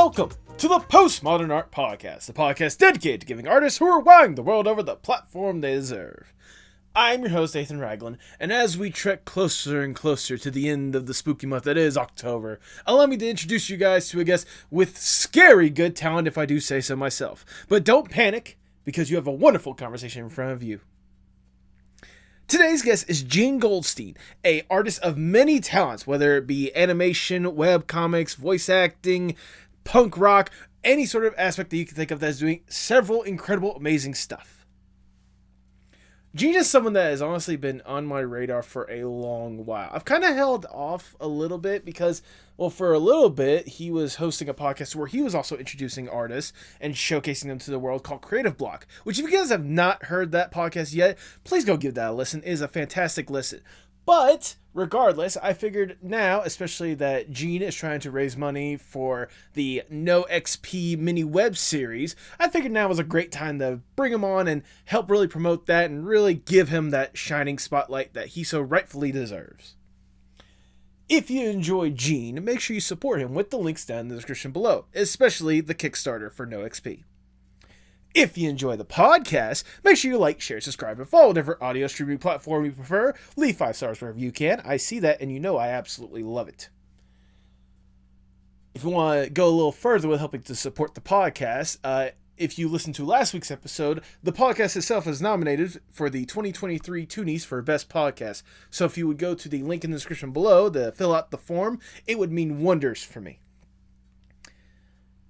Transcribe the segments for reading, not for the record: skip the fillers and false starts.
Welcome to the Postmodern Art Podcast, the podcast dedicated to giving artists who are wowing the world over the platform they deserve. I'm your host, Nathan Ragland, and as we trek closer and closer to the end of the spooky month that is October, allow me to introduce you guys to a guest with scary good talent, if I do say so myself. But don't panic, because you have a wonderful conversation in front of you. Today's guest is Gene Goldstein, an artist of many talents, whether it be animation, web comics, voice acting, punk rock, any sort of aspect that you can think of that is doing several incredible, amazing stuff. Gene is someone that has honestly been on my radar for a long while. I've kind of held off a little bit because, well, for a little bit, he was hosting a podcast where he was also introducing artists and showcasing them to the world called Creative Block, which if you guys have not heard that podcast yet, please go give that a listen. It is a fantastic listen. But regardless, I figured now, especially that Gene is trying to raise money for the NOXP mini web series, I figured now was a great time to bring him on and help really promote that and really give him that shining spotlight that he so rightfully deserves. If you enjoy Gene, make sure you support him with the links down in the description below, especially the Kickstarter for NOXP. If you enjoy the podcast, make sure you like, share, subscribe, and follow whatever audio streaming platform you prefer. Leave 5 stars wherever you can. I see that, and you know I absolutely love it. If you want to go a little further with helping to support the podcast, if you listen to last week's episode, the podcast itself is nominated for the 2023 Toonies for Best Podcast. So if you would go to the link in the description below to fill out the form, it would mean wonders for me.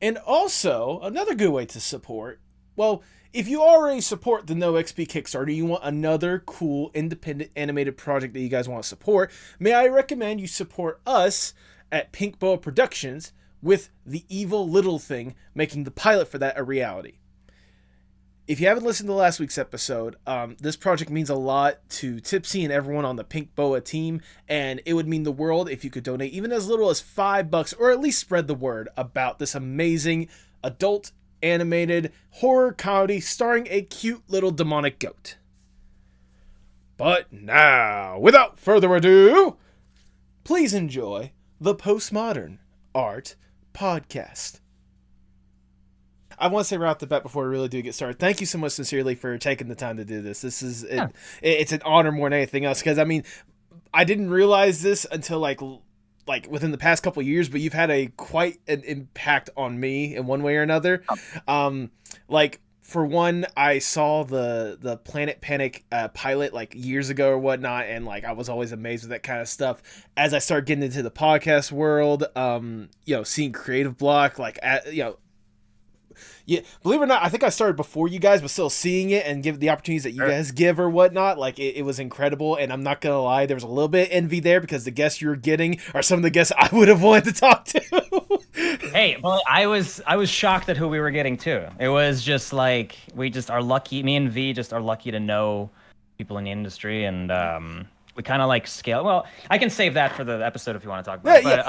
And also, another good way to support, well, if you already support the NOXP Kickstarter, you want another cool independent animated project that you guys want to support, may I recommend you support us at Pink Boa Productions with The Evil Little Thing, making the pilot for that a reality. If you haven't listened to last week's episode, this project means a lot to Tipsy and everyone on the Pink Boa team, and it would mean the world if you could donate even as little as $5, or at least spread the word about this amazing adult animated horror comedy starring a cute little demonic goat. But now, without further ado, please enjoy the Postmodern Art Podcast. I want to say right off the bat before we really do get started, thank you so much sincerely for taking the time to do this. This is it's an honor more than anything else, because I mean, I didn't realize this until like within the past couple of years, but you've had quite an impact on me in one way or another. Like for one, I saw the Planet Panic pilot like years ago or whatnot, and like I was always amazed with that kind of stuff. As I started getting into the podcast world, seeing Creative Block, yeah, believe it or not, I think I started before you guys, but still seeing it and give the opportunities that you guys give or whatnot, like it was incredible. And I'm not gonna lie, there was a little bit of envy there because the guests you were getting are some of the guests I would have wanted to talk to. Hey, well, I was shocked at who we were getting too. It was just like we just are lucky. Me and V just are lucky to know people in the industry, and we kind of like scale. Well, I can save that for the episode if you want to talk about it. But,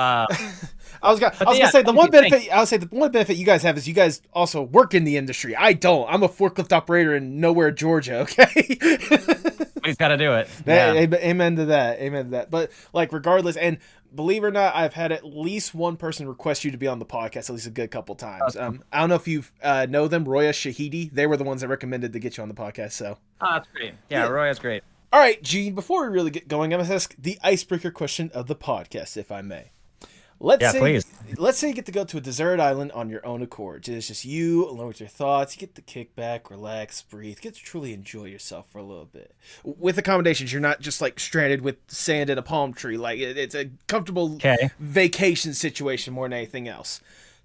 I was gonna say the one benefit you guys have is you guys also work in the industry. I don't. I'm a forklift operator in nowhere, Georgia. Okay. We've got to do it. Yeah. Amen to that. Amen to that. But like, regardless, and believe it or not, I've had at least one person request you to be on the podcast at least a good couple times. I don't know if you know them, Roya Shahidi. They were the ones that recommended to get you on the podcast. So. Oh, that's great. Yeah, Roya's great. All right, Gene, before we really get going, I'm going to ask the icebreaker question of the podcast, if I may. Please. Let's say you get to go to a deserted island on your own accord. It's just you alone with your thoughts. You get to kick back, relax, breathe. Get to truly enjoy yourself for a little bit. With accommodations, you're not just like stranded with sand and a palm tree. Like it's a comfortable vacation situation more than anything else.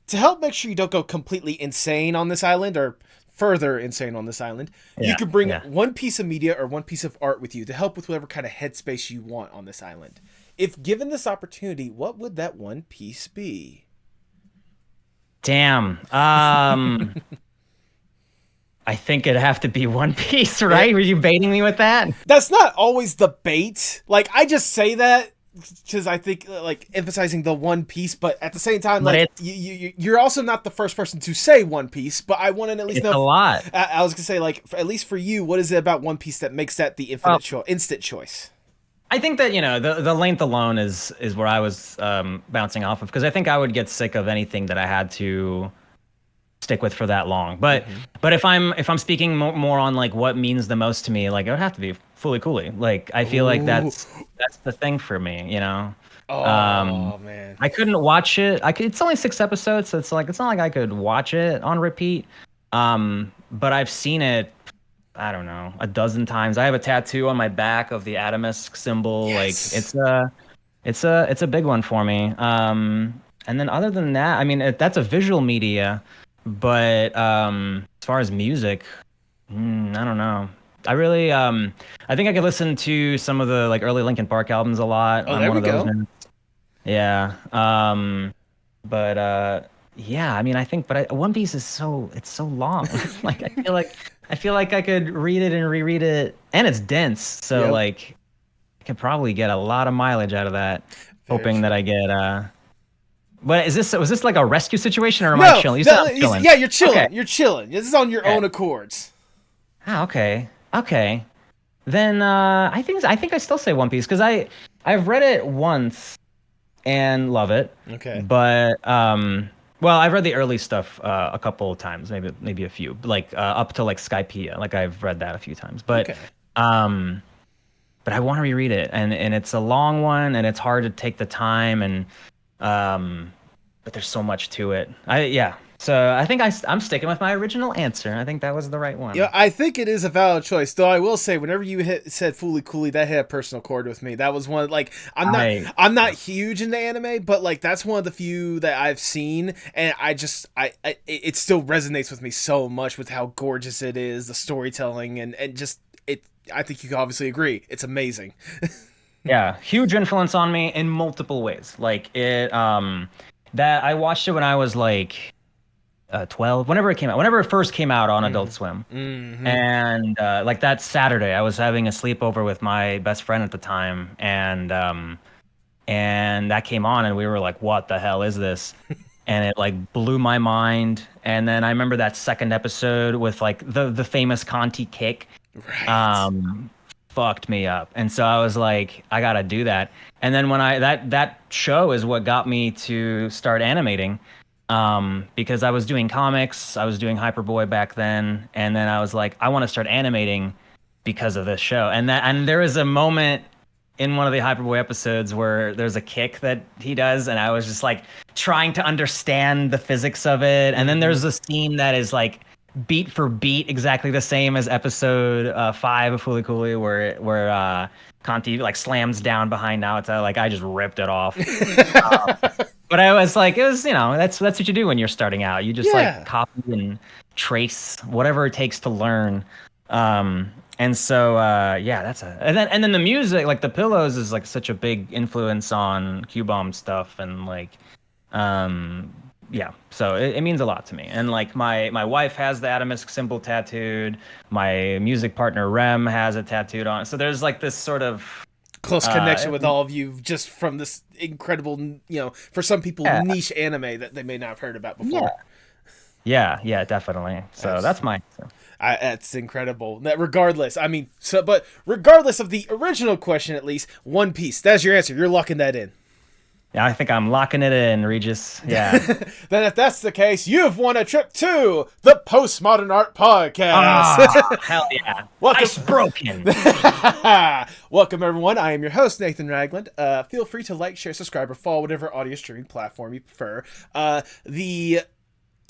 To help make sure you don't go completely insane on this island, or further insane on this island, you can bring one piece of media or one piece of art with you to help with whatever kind of headspace you want on this island. If given this opportunity, what would that one piece be? Damn. I think it'd have to be One Piece, right? Were you baiting me with that? That's not always the bait. Like, I just say that because I think like emphasizing the One Piece, but at the same time, like you're also not the first person to say One Piece. But I want to at least know a lot. I was gonna say, like, at least for you, what is it about One Piece that makes that the instant choice? I think that the length alone is where I was bouncing off of, because I think I would get sick of anything that I had to stick with for that long. But if I'm speaking more on like what means the most to me, like it would have to be Fully Cooley. Like I feel like that's the thing for me, Oh man, I couldn't watch it. It's only 6 episodes, so it's not like I could watch it on repeat. But I've seen it, I don't know, a dozen times. I have a tattoo on my back of the Atomisk symbol. Yes. Like it's a big one for me. And then other than that, I mean, that's a visual media, but as far as music, I don't know. I really I think I could listen to some of the like early Linkin Park albums a lot. Oh, I'm there one we of those go. nerds. Yeah. But yeah, I mean, I think, but One Piece is it's so long. Like I feel like I could read it and reread it, and it's dense. So Yep. like I could probably get a lot of mileage out of that, Very hoping true. that I get But was this like a rescue situation, or am I No, chilling? You said I'm chilling. yeah, you're chilling. Okay. You're chilling. This is on your Okay. own accords. Ah, okay. Okay. Then I think I still say One Piece, because I've read it once and love it. Okay. But well, I've read the early stuff a couple of times, maybe a few, like up to like Skypiea. Like I've read that a few times. But Okay. but I want to reread it, and it's a long one, and it's hard to take the time, and but there's so much to it. So I think I'm sticking with my original answer. I think that was the right one. Yeah, I think it is a valid choice. Though I will say, whenever you said Fully Cooley, that hit a personal chord with me. That was one like I'm not huge into anime, but like that's one of the few that I've seen, and it still resonates with me so much with how gorgeous it is, the storytelling, and just it. I think you can obviously agree. It's amazing. Yeah, huge influence on me in multiple ways. Like it that I watched it when I was like 12, whenever it first came out on Adult Swim. And like that Saturday, I was having a sleepover with my best friend at the time, and that came on, and we were like, what the hell is this? And it like blew my mind. And then I remember that second episode with like the famous Conti kick. Right. Fucked me up, and so I was like, I gotta do that. And then when that show is what got me to start animating, because I was doing comics, I was doing Hyperboy back then, and then I was like, I want to start animating because of this show. And there was a moment in one of the Hyperboy episodes where there's a kick that he does, and I was just like trying to understand the physics of it. And then there's a scene that is like beat for beat exactly the same as episode 5 of Fully Cooley, where Conti like slams down behind Naota. Like I just ripped it off. But I was like, that's what you do when you're starting out. You just like copy and trace whatever it takes to learn. And so and then the music, like the Pillows, is like such a big influence on qbomb stuff, and like so it means a lot to me. And like my wife has the Atomisk symbol tattooed, my music partner Rem has it tattooed on, so there's like this sort of close connection with all of you, just from this incredible, for some people, niche anime that they may not have heard about before. Yeah, definitely. So that's mine. That's incredible. That regardless of the original question, at least One Piece. That's your answer. You're locking that in. Yeah, I think I'm locking it in, Regis. Yeah. Then if that's the case, you've won a trip to the Postmodern Art Podcast. Oh, hell yeah. Welcome. Ice broken. Welcome, everyone. I am your host, Nathan Ragland. Feel free to like, share, subscribe, or follow whatever audio streaming platform you prefer. The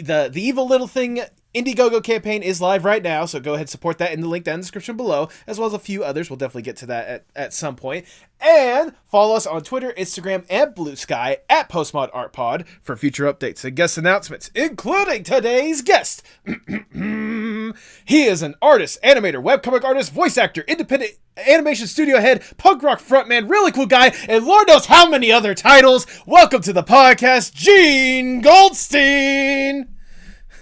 Evil Little Thing Indiegogo campaign is live right now, so go ahead and support that in the link down in the description below, as well as a few others. We'll definitely get to that at some point. And follow us on Twitter, Instagram, and Blue Sky at PostmodArtPod for future updates and guest announcements, including today's guest. He is an artist, animator, webcomic artist, voice actor, independent animation studio head, punk rock frontman, really cool guy, and Lord knows how many other titles. Welcome to the podcast, Gene Goldstein.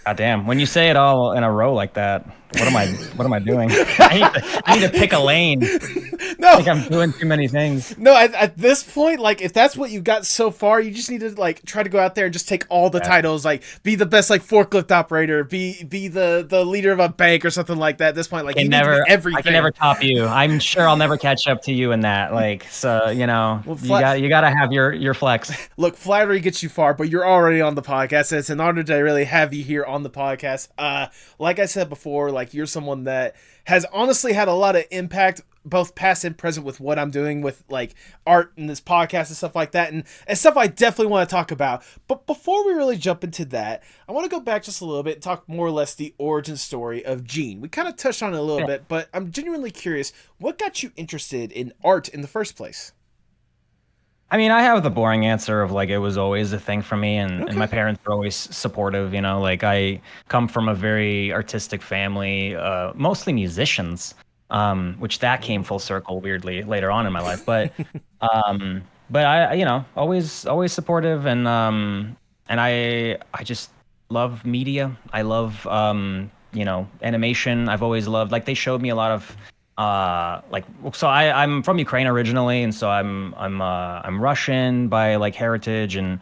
God damn! When you say it all in a row like that, what am I doing? I need to pick a lane. No, think I'm doing too many things. no. At this point, like, if that's what you got so far, you just need to like try to go out there and just take all the titles. Like, be the best like forklift operator, be the leader of a bank or something like that. At this point, like, you need to be everything. I can never top you. I'm sure I'll never catch up to you in that. Like, so you know, Well, you gotta have your flex. Look, flattery gets you far, but you're already on the podcast. It's an honor to really have you here on the podcast. Like I said before, like, you're someone that has honestly had a lot of impact, both past and present, with what I'm doing with like art and this podcast and stuff like that, and stuff I definitely want to talk about. But before we really jump into that, I want to go back just a little bit and talk more or less the origin story of Gene. We kind of touched on it a little bit, but I'm genuinely curious, what got you interested in art in the first place? I mean, I have the boring answer of like it was always a thing for me, and my parents were always supportive. You know, like I come from a very artistic family, mostly musicians, which that came full circle weirdly later on in my life. But I, you know, always supportive, and I just love media. I love you know, animation. I've always loved, like, they showed me a lot of like, so I'm from Ukraine originally, and so I'm Russian by like heritage, and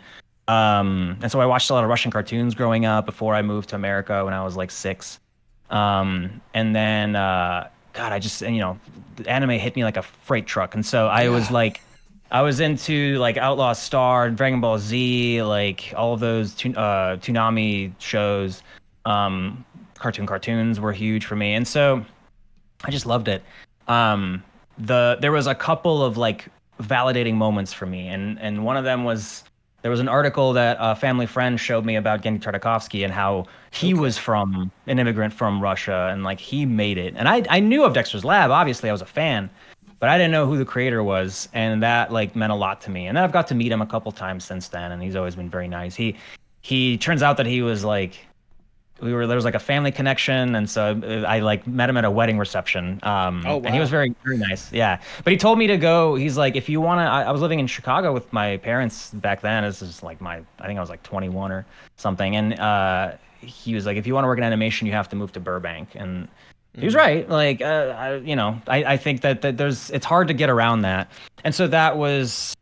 so I watched a lot of Russian cartoons growing up before I moved to America when I was like 6. And then God, I just, you know, the anime hit me like a freight truck, and so I was like, I was into like Outlaw Star, Dragon Ball Z, like all of those Toonami shows. Cartoons were huge for me, and so I just loved it. There was a couple of like validating moments for me, and one of them was, there was an article that a family friend showed me about Gendy Tartakovsky and how he was from an immigrant from Russia, and like he made it. And I knew of Dexter's Lab, obviously I was a fan, but I didn't know who the creator was, and that like meant a lot to me. And then I've got to meet him a couple times since then, and he's always been very nice. He turns out that he was like, there was like a family connection, and so I like met him at a wedding reception. And he was very, very nice. Yeah. But he told me to go, he's like, if you want to, I was living in Chicago with my parents back then. This is like I think I was like 21 or something. And he was like, if you want to work in animation, you have to move to Burbank. And he was right. Like, you know, I think that it's hard to get around that. And so that was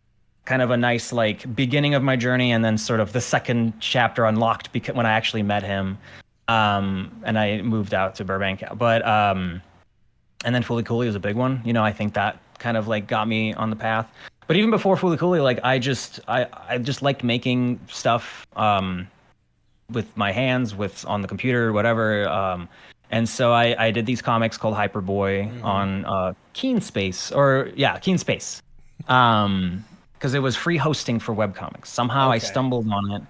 kind of a nice like beginning of my journey, and then sort of the second chapter unlocked because when I actually met him. And I moved out to Burbank, but and then Fooly Cooly was a big one. You know, I think that kind of like got me on the path. But even before Fooly Cooly, like I just liked making stuff with my hands, on the computer, whatever. And so I did these comics called Hyperboy on Keen Space, because it was free hosting for webcomics. Somehow I stumbled on it.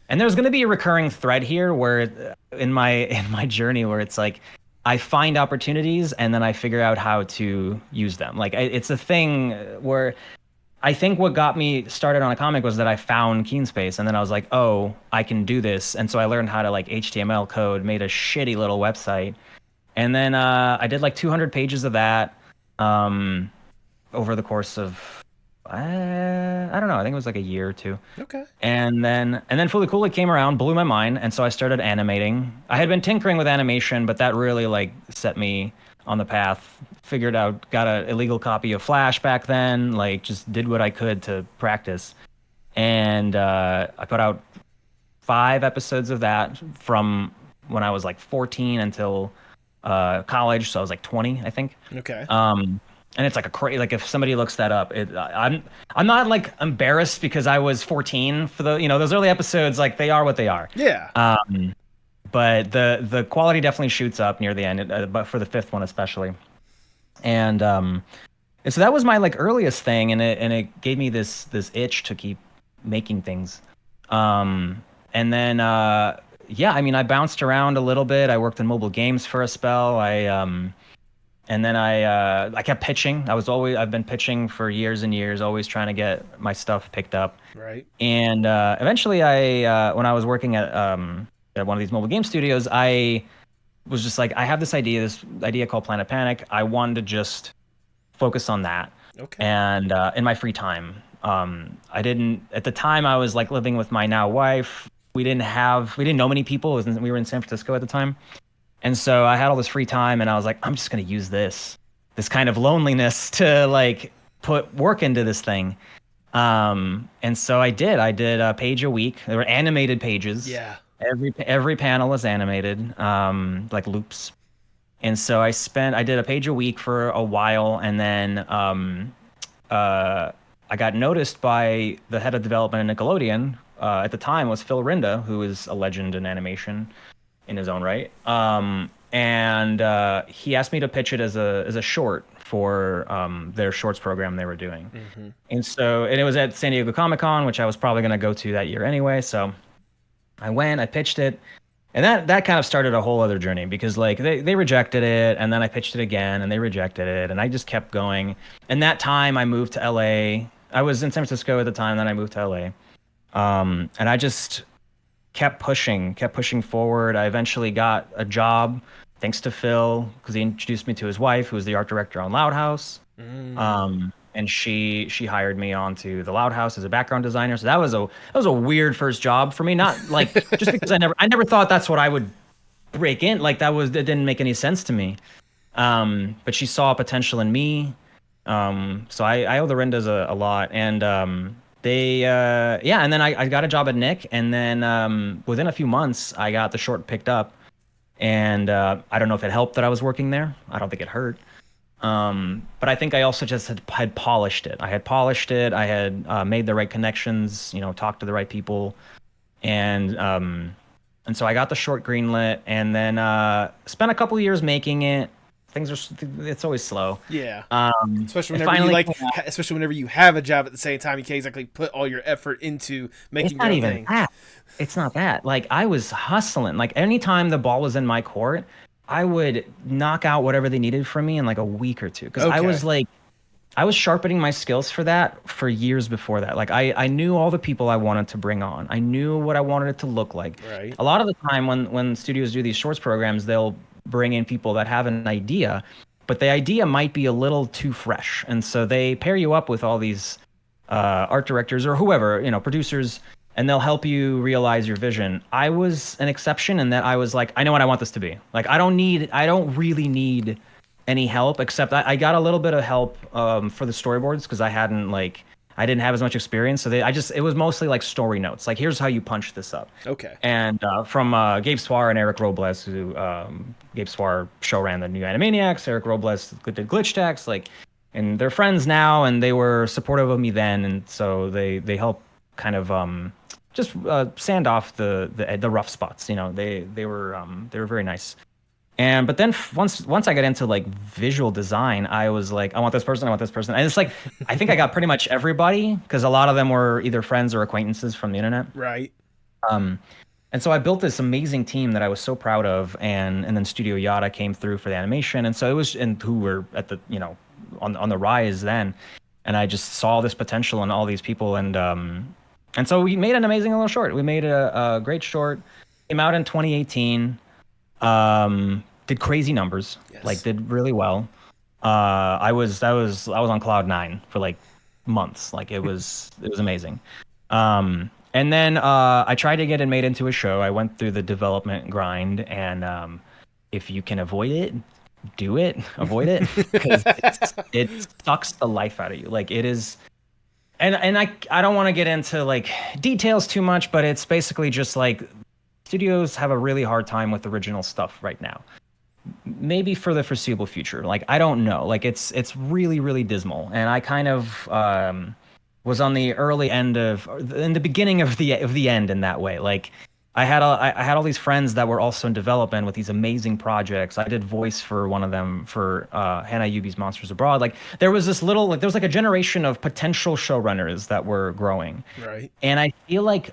And there's going to be a recurring thread here where in my journey where it's like I find opportunities and then I figure out how to use them. Like it's a thing where I think what got me started on a comic was that I found Keenspace, and then I was like, oh, I can do this. And so I learned how to like HTML code, made a shitty little website. And then I did like 200 pages of that over the course of, I don't know, I think it was like a year or two. Okay. And then Fooly Cooly came around, blew my mind, and so I started animating. I had been tinkering with animation, but that really like set me on the path. Figured out, got an illegal copy of Flash back then, like just did what I could to practice. And I put out 5 episodes of that from when I was like 14 until college, so I was like 20, I think. Okay. And it's like like if somebody looks that up, I'm not like embarrassed because I was 14 for the, you know, those early episodes, like they are what they are. Yeah. But the quality definitely shoots up near the end, but for the 5th one especially. And so that was my like earliest thing, and it gave me this itch to keep making things. And then yeah, I mean, I bounced around a little bit. I worked in mobile games for a spell. And then I kept pitching. I've been pitching for years and years, always trying to get my stuff picked up. Right. And eventually, when I was working at one of these mobile game studios, I was just like, I have this idea called Planet Panic. I wanted to just focus on that. Okay. And in my free time, I didn't, at the time I was like living with my now wife. We didn't know many people. We were in San Francisco at the time. And so I had all this free time, and I was like, I'm just going to use this this kind of loneliness to like put work into this thing. And so I did a page a week. There were animated pages. Yeah. Every panel was animated, like loops. And so I did a page a week for a while, and then I got noticed by the head of development at Nickelodeon. At the time was Phil Rinda, who is a legend in animation in his own right. And he asked me to pitch it as a short for their shorts program they were doing. Mm-hmm. And it was at San Diego Comic-Con, which I was probably going to go to that year anyway. So I went, I pitched it, and that kind of started a whole other journey, because like they rejected it, and then I pitched it again and they rejected it, and I just kept going. And that time I moved to LA. I was in San Francisco at the time, then I moved to LA. And I just kept pushing forward. I eventually got a job thanks to Phil, because he introduced me to his wife, who was the art director on Loud House. And she hired me onto the Loud House as a background designer. So that was a weird first job for me. Not like just because I never thought that's what I would break in. Like it didn't make any sense to me. But she saw potential in me. So I owe the Rindas a lot. And and then I got a job at Nick, and then within a few months I got the short picked up. And I don't know if it helped that I was working there. I don't think it hurt. But I think I also just had polished it. I had made the right connections, talked to the right people. And so I got the short greenlit, and then spent a couple of years making it. It's always slow. Yeah. Especially whenever you have a job at the same time, you can't exactly put all your effort into making your own thing. It's not that. Like, I was hustling. Like, anytime the ball was in my court, I would knock out whatever they needed from me in like a week or two. Because I was sharpening my skills for that for years before that. Like, I knew all the people I wanted to bring on. I knew what I wanted it to look like. Right. A lot of the time when studios do these shorts programs, they'll bring in people that have an idea, but the idea might be a little too fresh. And so they pair you up with all these art directors or whoever, producers, and they'll help you realize your vision. I was an exception in that I was like, I know what I want this to be. Like, I don't really need any help, except I got a little bit of help for the storyboards, because I didn't have as much experience. So it was mostly like story notes. Like, here's how you punch this up. Okay. And from Gabe Swar and Eric Robles, who Gabe Swar show ran the new Animaniacs. Eric Robles did Glitch Techs, and they're friends now, and they were supportive of me then. And so they help kind of just sand off the rough spots. They were very nice. But then once I got into like visual design, I was like, I want this person. And it's like, I think I got pretty much everybody, because a lot of them were either friends or acquaintances from the internet. Right. And so I built this amazing team that I was so proud of, and then Studio Yada came through for the animation, and so it was, and who were at the on the rise then, and I just saw this potential in all these people, and so we made an amazing little short. We made a great short. Came out in 2018. Did crazy numbers. Yes. Did really well. I was on cloud 9 for like months. Like, it was amazing. And then I tried to get it made into a show. I went through the development grind, and if you can avoid it, do it. Avoid it, because it sucks the life out of you. Like, it is. And I don't want to get into like details too much, but it's basically just like, studios have a really hard time with original stuff right now. Maybe for the foreseeable future. Like, I don't know. Like, it's really, really dismal. And I kind of was on the early end in the beginning of the end in that way. Like, I had all these friends that were also in development with these amazing projects. I did voice for one of them for Hannah Yubi's Monsters Abroad. Like, there was this little, there was like a generation of potential showrunners that were growing. Right. And I feel like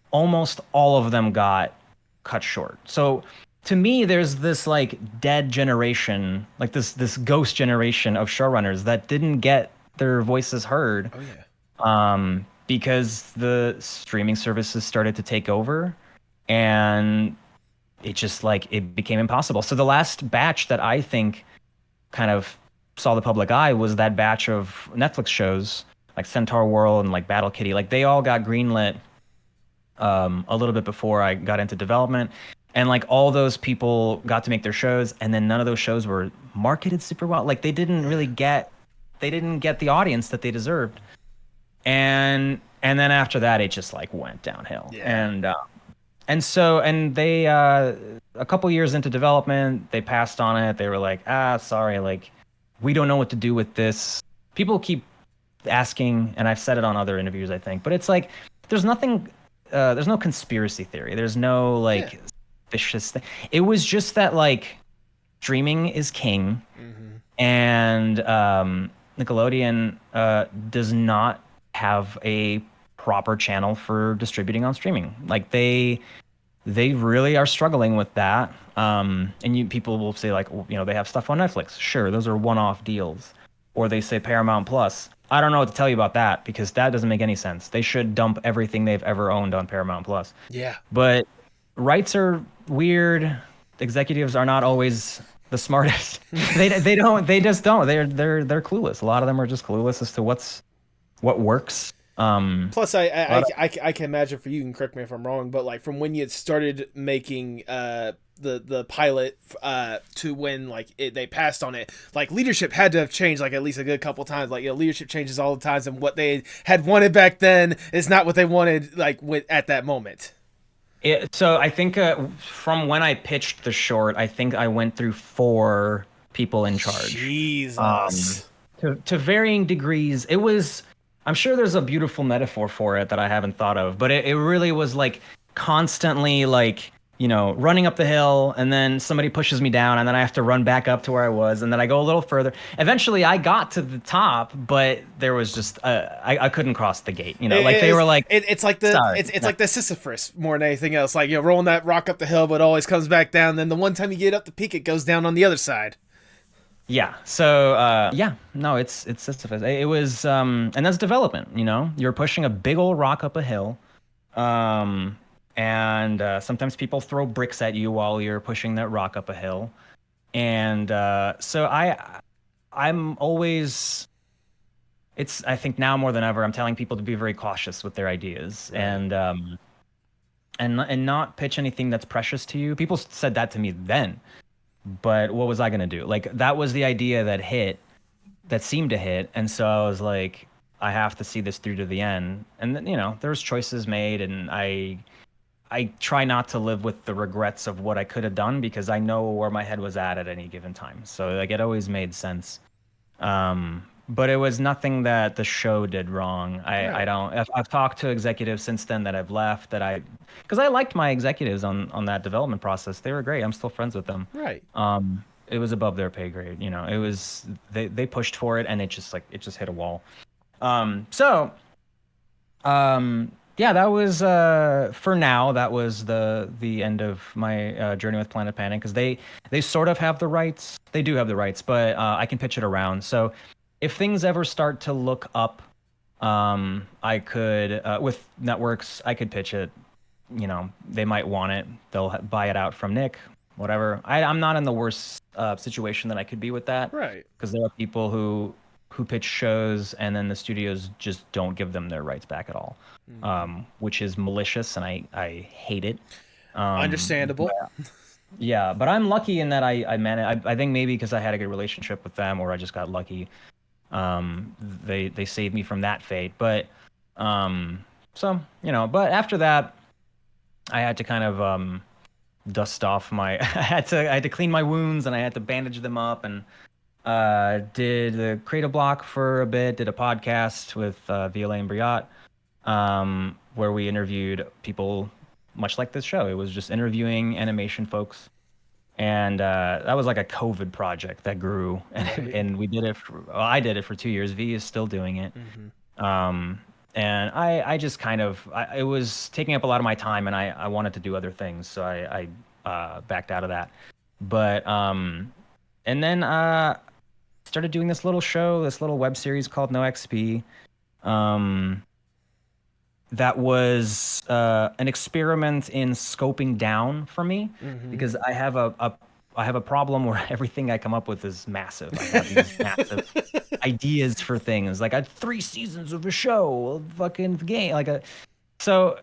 almost all of them got cut short. So to me, there's this like dead generation, like this ghost generation of showrunners that didn't get their voices heard. Oh yeah. Because the streaming services started to take over, and it just it became impossible. So the last batch that I think kind of saw the public eye was that batch of Netflix shows like Centaur World and like Battle Kitty. Like, they all got greenlit a little bit before I got into development. And like all those people got to make their shows, and then none of those shows were marketed super well. Like they didn't get the audience that they deserved. And then after that, it just like went downhill. Yeah. And they a couple years into development, they passed on it. They were like, sorry, like we don't know what to do with this. People keep asking, and I've said it on other interviews, I think, but it's like there's nothing, there's no conspiracy theory. There's no like vicious thing. It was just that like streaming is king, and Nickelodeon does not have a proper channel for distributing on streaming. Like they really are struggling with that. And people will say like, you know, they have stuff on Netflix. Sure, those are one-off deals. Or they say Paramount Plus. I don't know what to tell you about that because that doesn't make any sense. They should dump everything they've ever owned on Paramount Plus. Yeah. But rights are weird. Executives are not always the smartest. They just don't. They're clueless. A lot of them are just clueless as to what works. Plus, I can imagine for you, and correct me if I'm wrong, but like from when you had started making the pilot to when like they passed on it, like leadership had to have changed like at least a good couple times. Like, you know, leadership changes all the times, and what they had wanted back then is not what they wanted like at that moment. So I think from when I pitched the short, I think I went through 4 people in charge. Jesus. To varying degrees. It was, I'm sure there's a beautiful metaphor for it that I haven't thought of, but it really was like constantly like, you know, running up the hill, and then somebody pushes me down, and then I have to run back up to where I was, and then I go a little further. Eventually I got to the top, but there was just I couldn't cross the gate, you know. They were like, it's like like the Sisyphus more than anything else, like, you know, rolling that rock up the hill, but it always comes back down. Then the one time you get up the peak, it goes down on the other side. Yeah. So no, it's Sisyphus. It was and that's development, you know. You're pushing a big old rock up a hill. And sometimes people throw bricks at you while you're pushing that rock up a hill. And so I'm always, I think now more than ever, I'm telling people to be very cautious with their ideas, and not pitch anything that's precious to you. People said that to me then, but what was I going to do? Like, that was the idea that seemed to hit. And so I was like, I have to see this through to the end. And then, you know, there's choices made, and I try not to live with the regrets of what I could have done, because I know where my head was at any given time. So like, it always made sense. But it was nothing that the show did wrong. I've talked to executives since then that I've left, because I liked my executives on that development process. They were great. I'm still friends with them. Right. It was above their pay grade. You know, it was, they pushed for it, and it just hit a wall. Yeah, that was for now. That was the end of my journey with Planet Panic, because they sort of have the rights. They do have the rights, but I can pitch it around. So if things ever start to look up, I could with networks, I could pitch it. You know, they might want it. They'll buy it out from Nick, whatever. I'm not in the worst situation that I could be with that, right? Because there are people who pitch shows, and then the studios just don't give them their rights back at all, which is malicious, and I hate it. Understandable. But I'm lucky in that I managed. I think maybe because I had a good relationship with them, or I just got lucky. They saved me from that fate. But so, you know. But after that, I had to kind of dust off my. I had to clean my wounds, and I had to bandage them up, and did the creative block for a bit, did a podcast with Violet and Briat, where we interviewed people much like this show. It was just interviewing animation folks, and that was like a COVID project that grew, and we did it I did it for 2 years. V is still doing it. And I just kind of, it was taking up a lot of my time, and I wanted to do other things, so I backed out of that. But and then started doing this little show, this little web series called NOXP. That was an experiment in scoping down for me, because I have a problem where everything I come up with is massive. I have these massive ideas for things. Like, I had 3 seasons of a show, a fucking game, so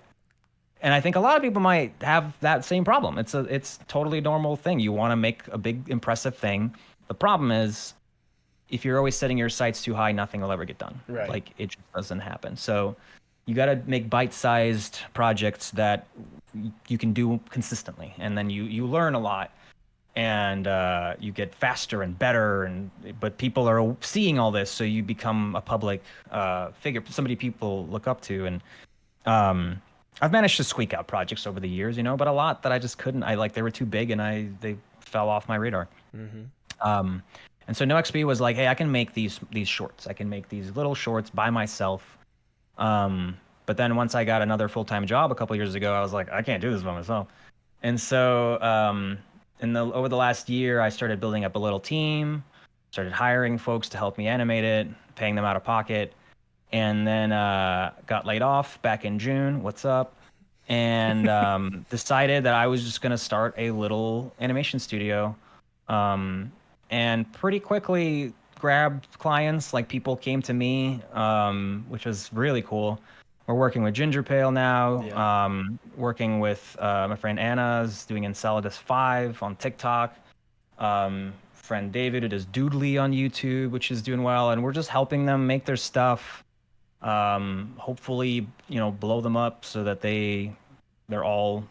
And I think a lot of people might have that same problem. It's totally normal thing. You want to make a big impressive thing. The problem is if you're always setting your sights too high, nothing will ever get done. Right. Like it just doesn't happen. So you got to make bite-sized projects that you can do consistently, and then you learn a lot, and you get faster and better. But people are seeing all this, so you become a public figure, somebody people look up to. And I've managed to squeak out projects over the years, but a lot that I just couldn't. They were too big, and they fell off my radar. Mm-hmm. And so NoXP was like, hey, I can make these shorts. I can make these little shorts by myself. But then once I got another full-time job a couple years ago, I was like, I can't do this by myself. And so over the last year, I started building up a little team, started hiring folks to help me animate it, paying them out of pocket, and then got laid off back in June. What's up? And decided that I was just going to start a little animation studio. And pretty quickly grabbed clients, like people came to me, which was really cool. We're working with Ginger Pale now, working with my friend Anna's doing Enceladus 5 on TikTok. Friend David who does Doodly on YouTube, which is doing well. And we're just helping them make their stuff, hopefully, blow them up so that they're all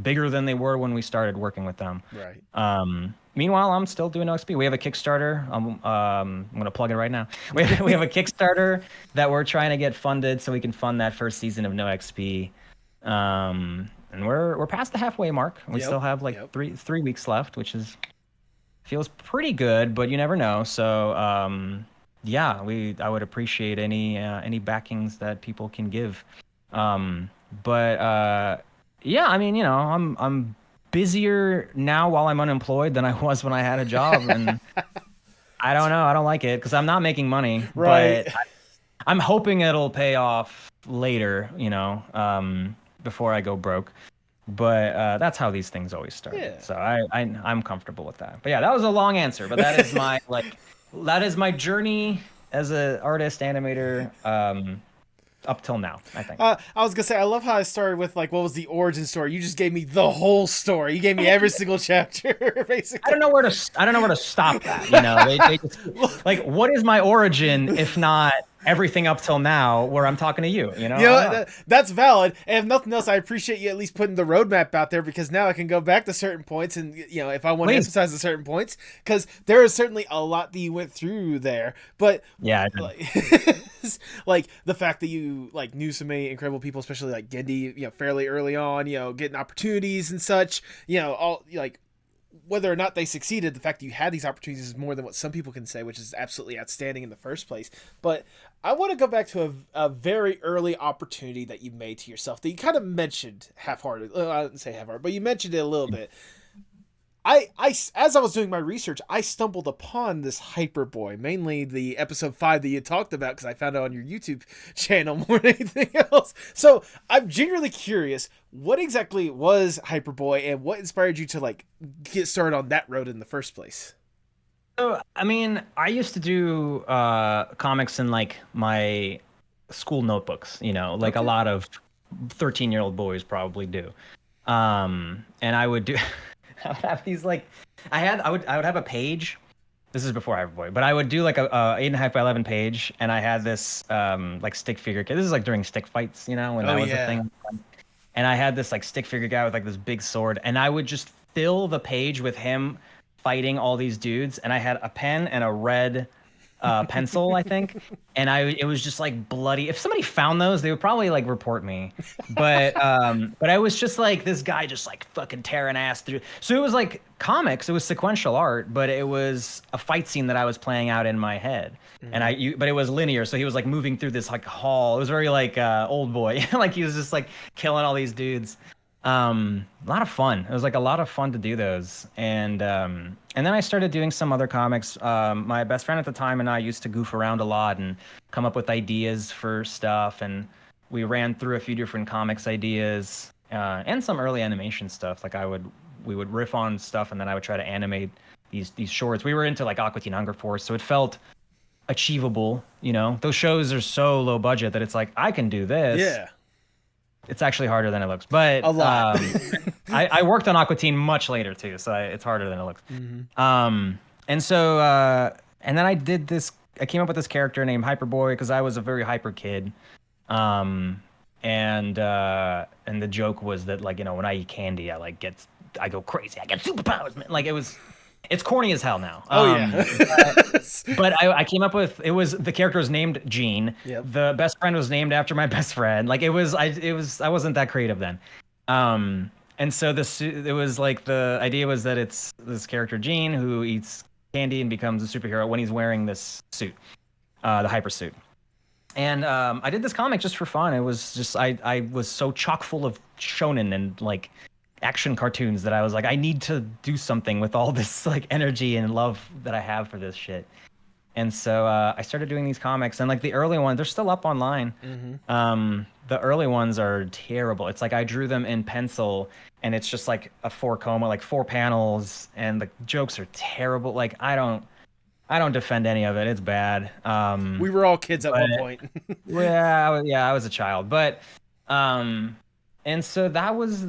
bigger than they were when we started working with them. Right. Meanwhile, I'm still doing OXP. We have a Kickstarter. I'm going to plug it right now. We have a Kickstarter that we're trying to get funded so we can fund that first season of NoXP. And we're past the halfway mark. We still have three weeks left, which feels pretty good, but you never know. So I would appreciate any backings that people can give. I'm busier now while I'm unemployed than I was when I had a job, and I don't know. I don't like it because I'm not making money. Right. But I'm hoping it'll pay off later, before I go broke. But that's how these things always start. Yeah. So I'm comfortable with that. But yeah, that was a long answer. But that is my journey as an artist animator. Up till now, I think. I was gonna say, I love how I started with what was the origin story. You just gave me the whole story. You gave me every single chapter, basically. I don't know where to stop that. They just, what is my origin if not everything up till now, where I'm talking to you? That's valid. And if nothing else, I appreciate you at least putting the roadmap out there, because now I can go back to certain points and if I want to emphasize the certain points, because there is certainly a lot that you went through there. But yeah, like the fact that you knew so many incredible people, especially like Gendy, fairly early on, getting opportunities and such, all whether or not they succeeded, the fact that you had these opportunities is more than what some people can say, which is absolutely outstanding in the first place. But I want to go back to a very early opportunity that you made to yourself that you kind of mentioned half-hearted. I didn't say half-hearted, but you mentioned it a little bit. As I was doing my research, I stumbled upon this Hyperboy, mainly the episode 5 that you talked about, because I found it on your YouTube channel more than anything else. So I'm genuinely curious, what exactly was Hyperboy, and what inspired you to get started on that road in the first place? So, I used to do comics in my school notebooks, okay. A lot of 13-year-old boys probably do. And I would do... I would have these I would have a page. This is before Hyperboy, but I would do a 8.5 by 11 page, and I had this stick figure. This is during stick fights, when that was a thing. And I had this stick figure guy with this big sword, and I would just fill the page with him fighting all these dudes. And I had a pen and a red pencil, I think, and it was just bloody. If somebody found those, they would probably report me. But I was just this guy just fucking tearing ass through. So it was comics. It was sequential art, but it was a fight scene that I was playing out in my head. Mm-hmm. And but it was linear, so he was moving through this hall. It was very Old Boy. He was just killing all these dudes. A lot of fun. It was a lot of fun to do those. And then I started doing some other comics. My best friend at the time and I used to goof around a lot and come up with ideas for stuff. And we ran through a few different comics ideas, and some early animation stuff. We would riff on stuff, and then I would try to animate these shorts. We were into Aqua Teen Hunger Force, so it felt achievable. Those shows are so low budget that it's I can do this. Yeah. it's actually harder than it looks. But A lot. I worked on Aqua Teen much later too, so it's harder than it looks. And so and then I did this. I came up with this character named Hyperboy because I was a very hyper kid. And the joke was that, like, you know, when I eat candy, I go crazy. I get superpowers, man. Like, it's corny as hell now. Oh yeah. But I came up with, the character was named Gene. Yep. The best friend was named after my best friend. Like, I wasn't that creative then. And so it was like, the idea was that it's this character Gene who eats candy and becomes a superhero when he's wearing this suit, the hyper suit. And I did this comic just for fun. It was just, I was so chock full of shonen and like action cartoons that I was like, I need to do something with all this like energy and love that I have for this shit. And so I started doing these comics, and like the early ones, they're still up online. The early ones are terrible. It's like I drew them in pencil, and it's just like a 4-coma, like 4 panels, and the jokes are terrible. Like I don't defend any of it. It's bad. We were all kids at one point. yeah, I was a child, but and so that was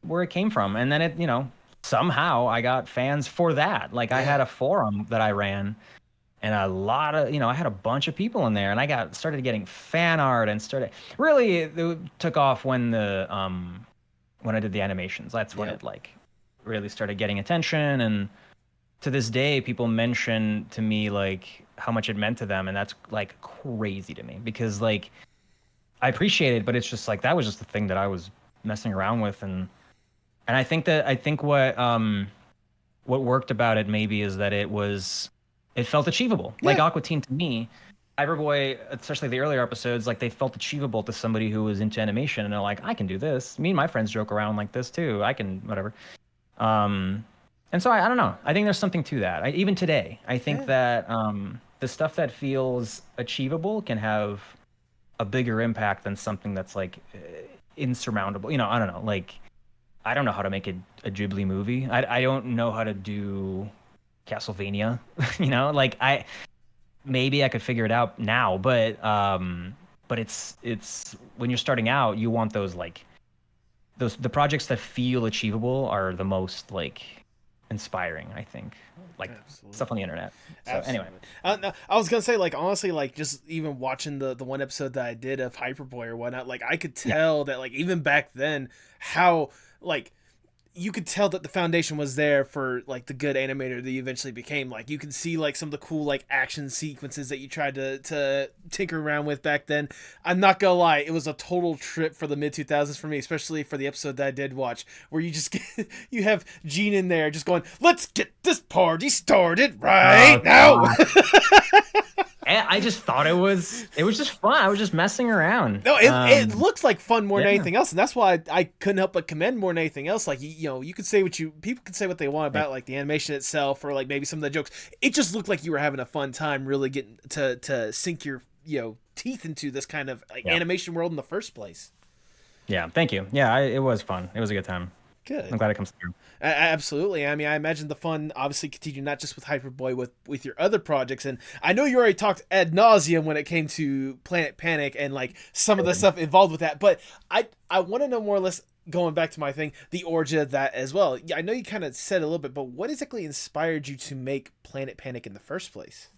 where it came from. And then it, you know, somehow I got fans for that. Like I had a forum that I ran, and a lot of, you know, I had a bunch of people in there, and I started getting fan art and really it took off when I did the animations. That's when it like really started getting attention. And to this day, people mention to me like how much it meant to them, and that's like crazy to me because like I appreciate it, but it's just like that was just the thing that I was messing around with, and I think what worked about it maybe is that it felt achievable. Like Aqua Teen to me, Hyperboy, especially the earlier episodes, like they felt achievable to somebody who was into animation, and they're like, I can do this. Me and my friends joke around like this too. I can whatever. And so I don't know. I think there's something to that. Even today, I think that the stuff that feels achievable can have a bigger impact than something that's like insurmountable. You know, I don't know. Like, I don't know how to make a Ghibli movie. I don't know how to do Castlevania. You know, like maybe I could figure it out now, but it's when you're starting out, you want those like the projects that feel achievable are the most like inspiring, I think, like stuff on the internet. So anyway, I was gonna say, like, honestly, like just even watching the one episode that I did of Hyperboy or whatnot, like I could tell that like even back then how like you could tell that the foundation was there for like the good animator that you eventually became. Like you can see like some of the cool like action sequences that you tried to tinker around with back then. I'm not gonna lie, it was a total trip for the mid 2000s for me, especially for the episode that I did watch, where you just you have Gene in there just going, "Let's get this party started right now." And I just thought it was just fun. I was just messing around. No, it looks like fun more than anything else, and that's why I couldn't help but commend more than anything else. Like you know, you could say people could say what they want about like the animation itself or like maybe some of the jokes. It just looked like you were having a fun time, really getting to sink your teeth into this kind of like animation world in the first place. Yeah, thank you. Yeah, it was fun. It was a good time. Good. I'm glad it comes through. Absolutely. I mean, I imagine the fun obviously continued not just with Hyperboy, with your other projects, and I know you already talked ad nauseum when it came to Planet Panic and like some of the stuff involved with that, but I want to know more or less, going back to my thing, the origin of that as well. I know you kind of said a little bit, but what exactly inspired you to make Planet Panic in the first place?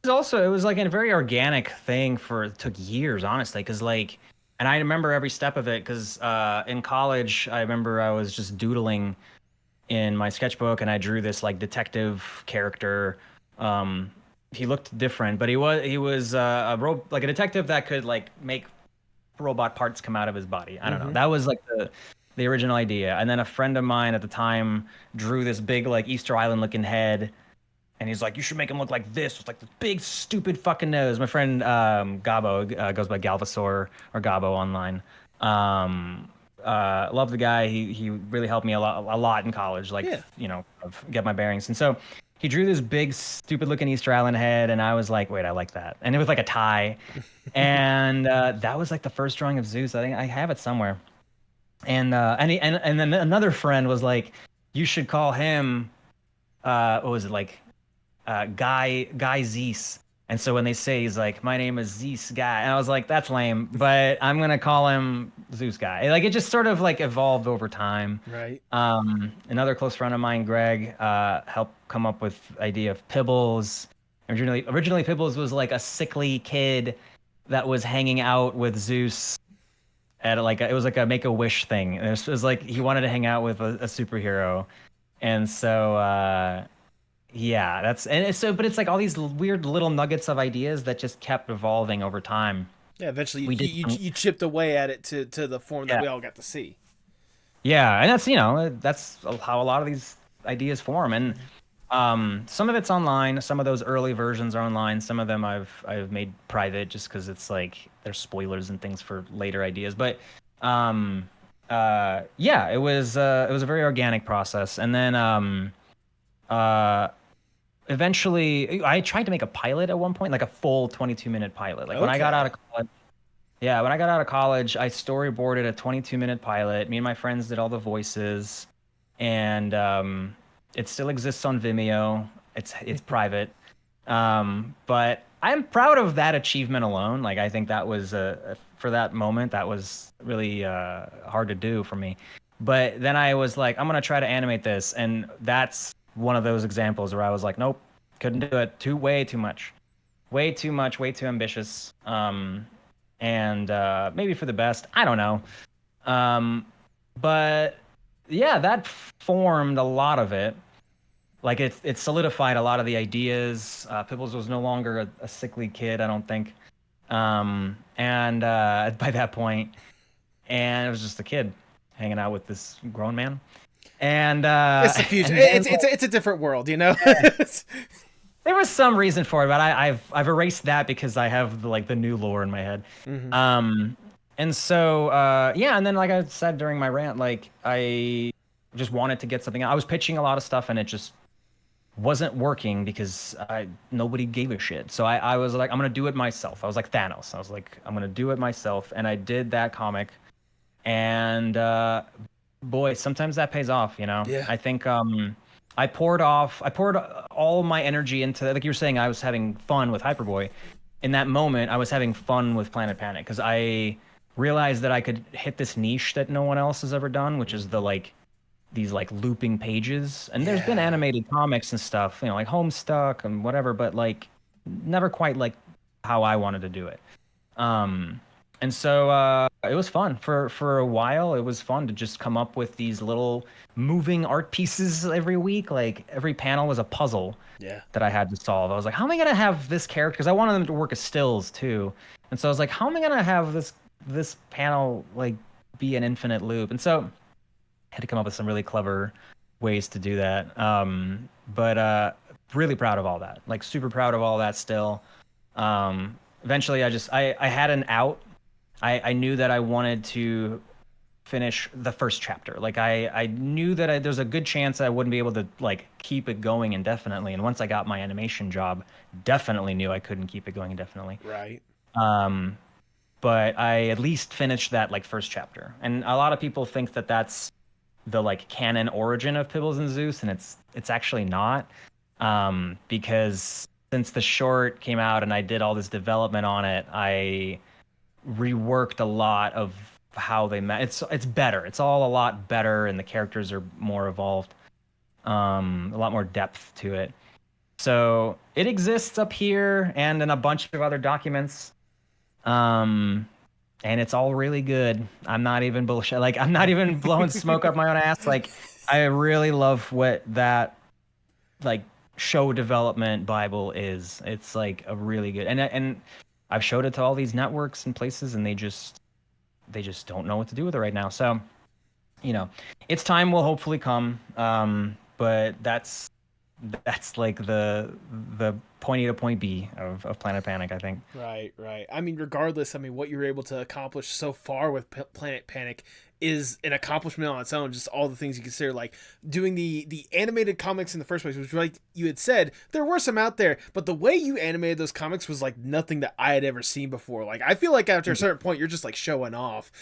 It was like a very organic thing it took years, honestly, because like. And I remember every step of it because in college, I remember I was just doodling in my sketchbook, and I drew this like detective character. He looked different, but he was like a detective that could like make robot parts come out of his body. I don't know. That was like the original idea. And then a friend of mine at the time drew this big like Easter Island looking head. And he's like, you should make him look like this, with like the big stupid fucking nose. My friend Gabo goes by Galvasaur or Gabo online. Love the guy. He really helped me a lot in college, like get my bearings. And so he drew this big stupid looking Easter Island head, and I was like, wait, I like that. And it was like a tie, and that was like the first drawing of Zeus. I think I have it somewhere. And then another friend was like, you should call him. What was it like? Guy Zeus, And so when they say he's like, my name is Zeus Guy, and I was like, that's lame, but I'm gonna call him Zeus Guy. Like it just sort of like evolved over time. Right. Another close friend of mine, Greg, helped come up with the idea of Pibbles. Originally Pibbles was like a sickly kid that was hanging out with Zeus at it was like a Make-A-Wish thing. It was like he wanted to hang out with a superhero, and so. Yeah, but it's like all these weird little nuggets of ideas that just kept evolving over time. Yeah, eventually you chipped away at it to the form that we all got to see. Yeah, and that's how a lot of these ideas form. And some of it's online. Some of those early versions are online. Some of them I've made private just because it's like there's spoilers and things for later ideas. But yeah, it was a very organic process. And then eventually I tried to make a pilot at one point, like a full 22-minute pilot. Like when I got out of college. Yeah, when I got out of college, I storyboarded a 22-minute pilot. Me and my friends did all the voices, and it still exists on Vimeo. It's private, but I'm proud of that achievement alone. Like I think that was for that moment that was really hard to do for me. But then I was like, I'm gonna try to animate this, and that's one of those examples where I was like, nope, couldn't do it. Way too much, way too ambitious. And maybe for the best, I don't know. But yeah, that formed a lot of it. Like it solidified a lot of the ideas. Pibbles was no longer a sickly kid, I don't think. And by that point, and it was just a kid hanging out with this grown man. And it's the future. It's a different world, you know. There was some reason for it, but I've erased that because I have the new lore in my head. Mm-hmm. And so yeah, and then like I said during my rant, like I just wanted to get something. I was pitching a lot of stuff, and it just wasn't working because nobody gave a shit. So I was like, I'm gonna do it myself. I was like Thanos. I was like, I'm gonna do it myself, and I did that comic, and boy, sometimes that pays off, you know. Yeah. I think I poured all my energy into, like you were saying, I was having fun with Hyperboy. In that moment, I was having fun with Planet Panic because I realized that I could hit this niche that no one else has ever done, which is these looping pages. And there's been animated comics and stuff, you know, like Homestuck and whatever, but like never quite like how I wanted to do it. And so it was fun for a while. It was fun to just come up with these little moving art pieces every week. Like every panel was a puzzle that I had to solve. I was like, how am I gonna have this character? Because I wanted them to work as stills too. And so I was like, how am I gonna have this panel like be an infinite loop? And so I had to come up with some really clever ways to do that. But really proud of all that. Like super proud of all that still. Eventually I had an out. I knew that I wanted to finish the first chapter. Like I knew that there's a good chance I wouldn't be able to like keep it going indefinitely. And once I got my animation job, definitely knew I couldn't keep it going indefinitely. Right. But I at least finished that like first chapter. And a lot of people think that that's the like canon origin of Pibbles and Zeus, and it's actually not. Because since the short came out and I did all this development on it, I reworked a lot of how they met. It's better. It's all a lot better, and the characters are more evolved. A lot more depth to it. So it exists up here and in a bunch of other documents. And it's all really good. I'm not even bullshit. Like I'm not even blowing smoke up my own ass. Like I really love what that like show development Bible is. It's like a really good, and I've showed it to all these networks and places, and they just don't know what to do with it right now. So, you know, its time will hopefully come. But that's like the point A to point B of Planet Panic, I think. Right. I mean, regardless, what you were able to accomplish so far with Planet Panic is an accomplishment on its own. Just all the things you consider, like doing the animated comics in the first place, which, like you had said, there were some out there, but the way you animated those comics was like nothing that I had ever seen before. Like I feel like after a certain point, you're just like showing off.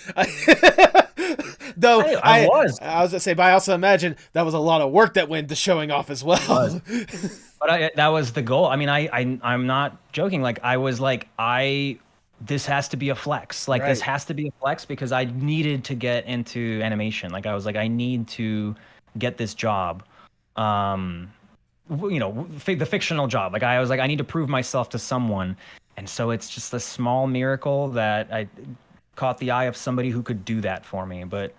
Though I was. I was gonna say, but I also imagine that was a lot of work that went to showing off as well. But that was the goal. I mean, I'm not joking. Like I was like, this has to be a flex. Like this Right. has to be a flex because I needed to get into animation. Like I was like, I need to get this job. The fictional job. Like I was like, I need to prove myself to someone. And so it's just a small miracle that I caught the eye of somebody who could do that for me. But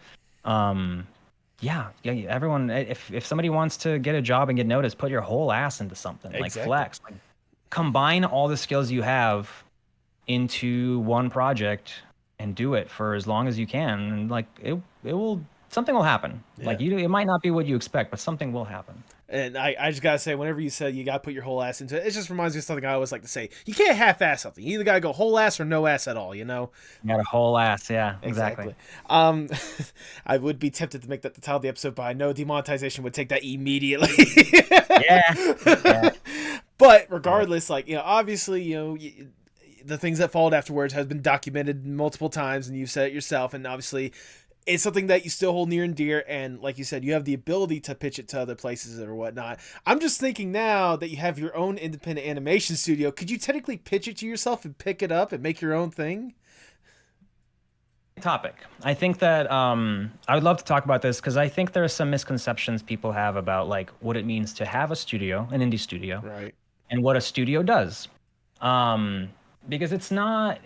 yeah, everyone, if somebody wants to get a job and get noticed, put your whole ass into something. Like Exactly. flex. Like combine all the skills you have into one project and do it for as long as you can. And like it will something will happen. Yeah. Like it might not be what you expect, but something will happen. And I just gotta say, whenever you said you gotta put your whole ass into it, it just reminds me of something I always like to say. You can't half-ass something. You either gotta go whole ass or no ass at all. You know. You got a whole ass, yeah, exactly. Um, I would be tempted to make that the title of the episode, but I know demonetization would take that immediately. Yeah. But regardless, like, you know, obviously, you know, the things that followed afterwards has been documented multiple times, and you've said it yourself, and obviously it's something that you still hold near and dear, and like you said, you have the ability to pitch it to other places or whatnot. I'm just thinking now that you have your own independent animation studio, could you technically pitch it to yourself and pick it up and make your own thing? Topic. I think that I would love to talk about this because I think there are some misconceptions people have about like what it means to have a studio, an indie studio, Right. and what a studio does. Because it's not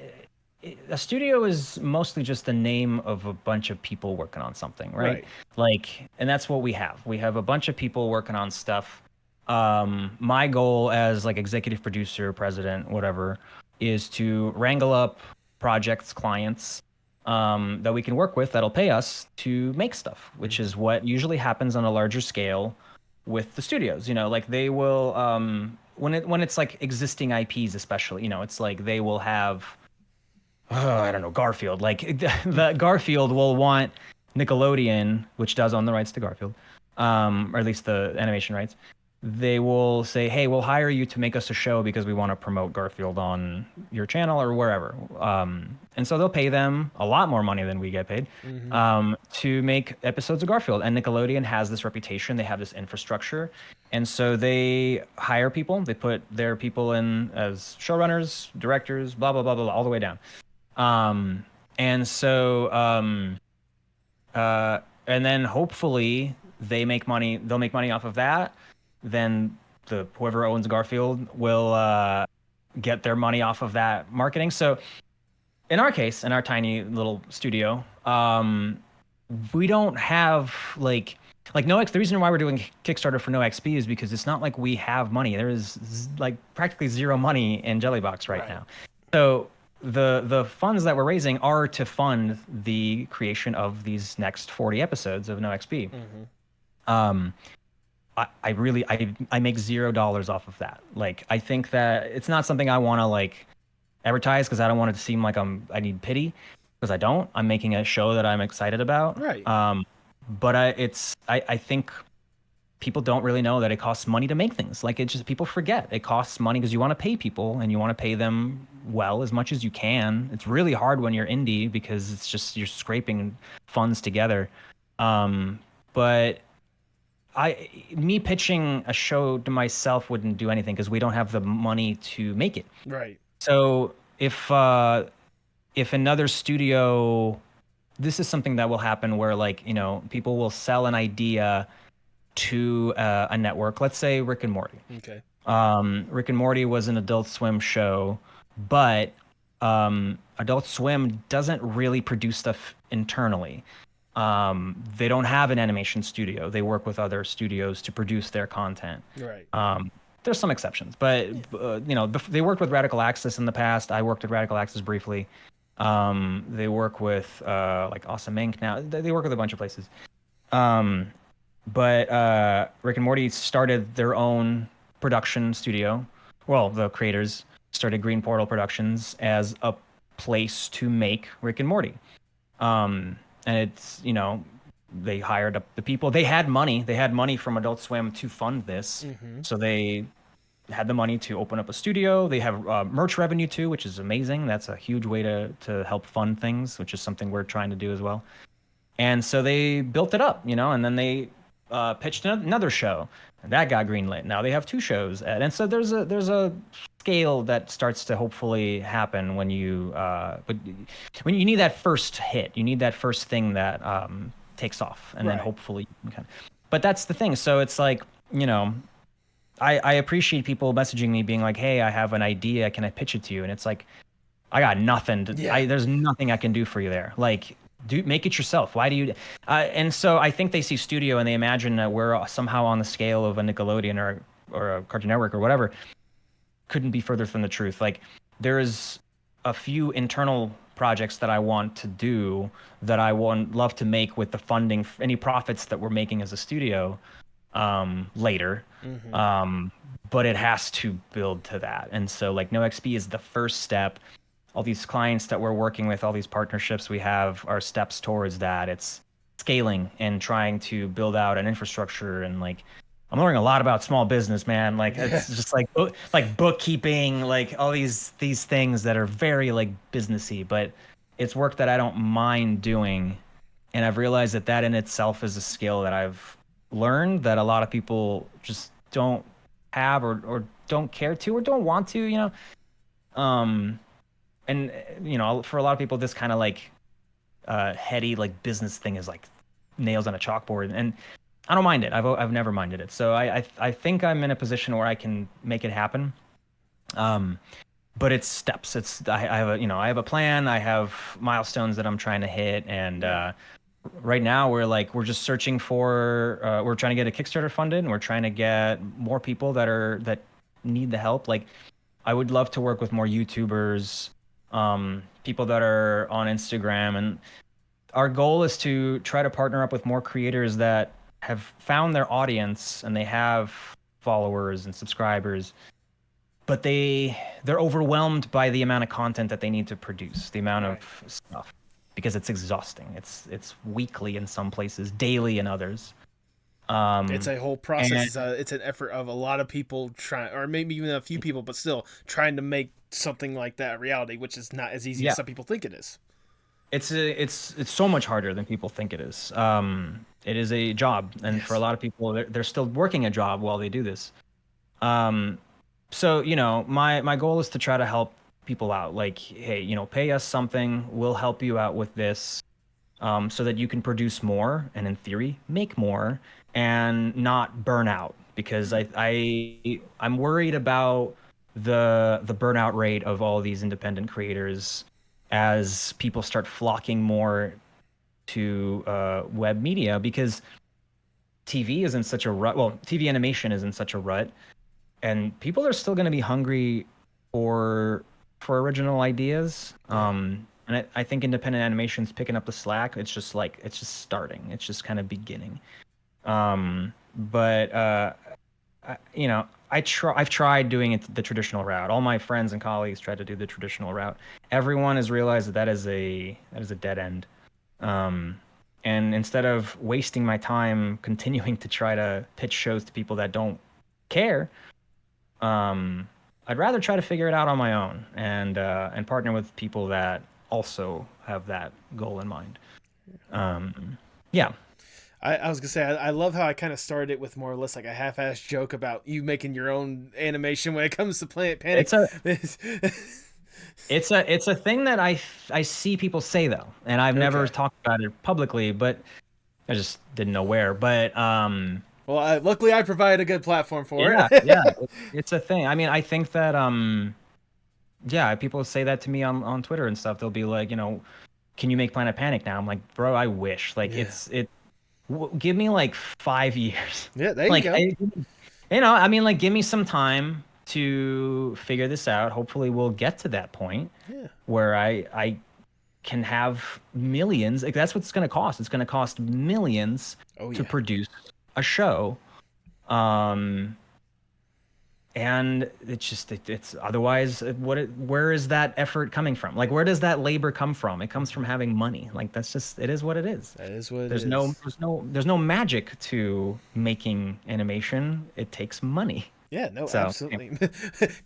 a studio is mostly just the name of a bunch of people working on something, right? Like, and that's what we have. We have a bunch of people working on stuff. My goal as like executive producer, president, whatever, is to wrangle up projects, clients that we can work with that'll pay us to make stuff, which is what usually happens on a larger scale with the studios. You know, like they will when it's like existing IPs, especially, you know, it's like they will have I don't know, Garfield. Like the Garfield will want Nickelodeon, which does own the rights to Garfield, or at least the animation rights. They will say, "Hey, we'll hire you to make us a show because we want to promote Garfield on your channel or wherever." And so they'll pay them a lot more money than we get paid to make episodes of Garfield. And Nickelodeon has this reputation; they have this infrastructure, and so they hire people. They put their people in as showrunners, directors, blah blah blah blah, all the way down. And so and then hopefully they make money. They'll make money off of that. Then whoever owns Garfield will get their money off of that marketing. So in our case, in our tiny little studio, we don't have like No X. The reason why we're doing Kickstarter for No XP is because it's not like we have money. There is like practically zero money in Jellybox right now. So the funds that we're raising are to fund the creation of these next 40 episodes of No XP. I really make $0 off of that. Like I think that it's not something I want to like advertise because I don't want it to seem like I need pity, because I don't. I'm making a show that I'm excited about. Right. But I think people don't really know that it costs money to make things. Like it just, people forget it costs money because you want to pay people and you want to pay them well as much as you can. It's really hard when you're indie because it's just you're scraping funds together. But me pitching a show to myself wouldn't do anything because we don't have the money to make it. Right. So if another studio, this is something that will happen where like, you know, people will sell an idea to a network. Let's say Rick and Morty. Okay. Rick and Morty was an Adult Swim show, but Adult Swim doesn't really produce stuff internally. They don't have an animation studio. They work with other studios to produce their content. Right. There's some exceptions, but you know, they worked with Radical Axis in the past. I worked at Radical Axis briefly. They work with like Awesome Inc. now. They work with a bunch of places. But Rick and Morty started their own production studio. Well, the creators started Green Portal Productions as a place to make Rick and Morty. And it's, you know, they hired up the people. They had money. They had money from Adult Swim to fund this. So they had the money to open up a studio. They have merch revenue too, which is amazing. That's a huge way to help fund things, which is something we're trying to do as well. And so they built it up, and then they pitched another show. And that got greenlit. Now they have 2 shows. And so there's a scale that starts to hopefully happen when you when you need that first hit. You need that first thing that takes off. And then hopefully you can. But that's the thing. So it's like, I appreciate people messaging me being like, hey, I have an idea. Can I pitch it to you? And it's like, I got nothing. There's nothing I can do for you there. Like, make it yourself. Why do you? And so I think they see studio and they imagine that we're somehow on the scale of a Nickelodeon or a Cartoon Network or whatever. Couldn't be further from the truth. Like, there's a few internal projects that I want to do that I love to make with the funding, any profits that we're making as a studio later. But it has to build to that. And so like NOXP is the first step. All these clients that we're working with, all these partnerships we have are steps towards that. It's scaling and trying to build out an infrastructure. And like, I'm learning a lot about small business, man. Like it's just like bookkeeping, like all these things that are very like businessy, but it's work that I don't mind doing. And I've realized that in itself is a skill that I've learned that a lot of people just don't have or don't care to or don't want to, and for a lot of people this kind of like heady like business thing is like nails on a chalkboard, and I don't mind it. I've never minded it. So I think I'm in a position where I can make it happen. But it's steps. I have a plan. I have milestones that I'm trying to hit, and right now we're just searching for we're trying to get a Kickstarter funded, and we're trying to get more people that need the help. Like, I would love to work with more YouTubers, people that are on Instagram, and our goal is to try to partner up with more creators that have found their audience and they have followers and subscribers, but they're overwhelmed by the amount of content that they need to produce, the amount of stuff, because it's exhausting. It's weekly in some places, daily in others. It's a whole process. It's an effort of a lot of people trying, or maybe even a few people, but still trying to make something like that a reality, which is not as easy as some people think it is. It's so much harder than people think it is. It is a job, and for a lot of people, they're still working a job while they do this. So my goal is to try to help people out. Like, hey, pay us something, we'll help you out with this, so that you can produce more and in theory make more and not burn out, because I'm worried about the burnout rate of all these independent creators as people start flocking more to web media, because TV is in such a rut. Well, TV animation is in such a rut, and people are still going to be hungry for original ideas. And I think independent animation's picking up the slack. It's just starting. It's just kind of beginning. I've tried doing it the traditional route. All my friends and colleagues tried to do the traditional route. Everyone has realized that is a dead end. And instead of wasting my time continuing to try to pitch shows to people that don't care, I'd rather try to figure it out on my own and partner with people that also have that goal in mind. I was gonna say I love how I kind of started it with more or less like a half-assed joke about you making your own animation when it comes to Planet Panic. It's a thing that I see people say though, and I've never talked about it publicly, but I just didn't know where. But well, luckily I provide a good platform for it. It's a thing. I mean, I think that people say that to me on Twitter and stuff. They'll be like, can you make Planet Panic now? I'm like, bro, I wish. Like, give me like 5 years. Yeah, there you go. Give me some time to figure this out. Hopefully we'll get to that point where I can have millions. Like, that's what it's going to cost. It's going to cost millions to produce a show. And it's otherwise, where is that effort coming from? Like, where does that labor come from? It comes from having money. Like, it is what it is. That is what it is. There's no magic to making animation. It takes money. Yeah, no, So absolutely.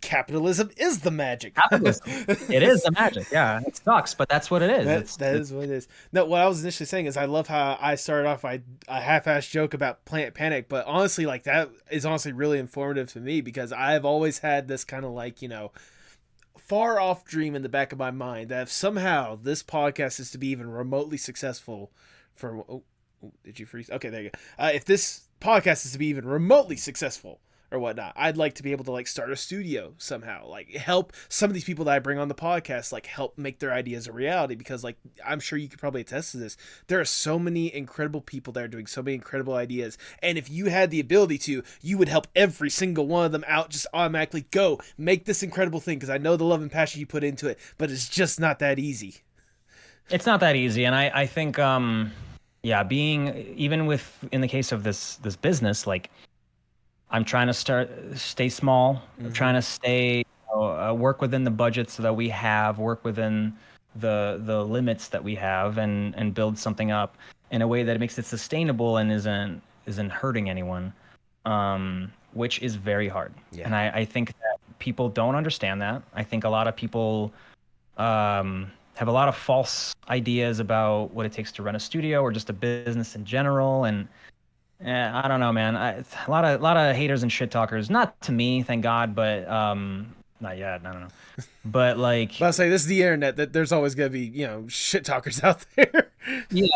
Capitalism is the magic. capitalism, it is the magic. Yeah, it sucks, but that's what it is. That is what it is. No, what I was initially saying is I love how I started off a half-ass joke about Planet Panic, but honestly, like that is honestly really informative to me because I've always had this kind of like, far off dream in the back of my mind that if somehow this podcast is to be even remotely successful for did you freeze? Okay, there you go. If this podcast is to be even remotely successful or whatnot, I'd like to be able to like start a studio somehow, like help some of these people that I bring on the podcast, like help make their ideas a reality. Because like I'm sure you could probably attest to this, there are so many incredible people that are doing so many incredible ideas, and if you had the ability to, you would help every single one of them out. Just automatically go make this incredible thing because I know the love and passion you put into it, but it's just not that easy. It's not that easy, and I think yeah, being even with in the case of this business, like I'm trying to stay small. I'm trying to stay work within the budget so that we have work within the limits that we have and build something up in a way that makes it sustainable and isn't hurting anyone, which is very hard. Yeah. And I think that people don't understand that. I think a lot of people have a lot of false ideas about what it takes to run a studio or just a business in general. And I don't know, man. A lot of haters and shit talkers. Not to me, thank God, but not yet. I don't know. But like, But I'll say this is the internet. That there's always gonna be shit talkers out there. yeah.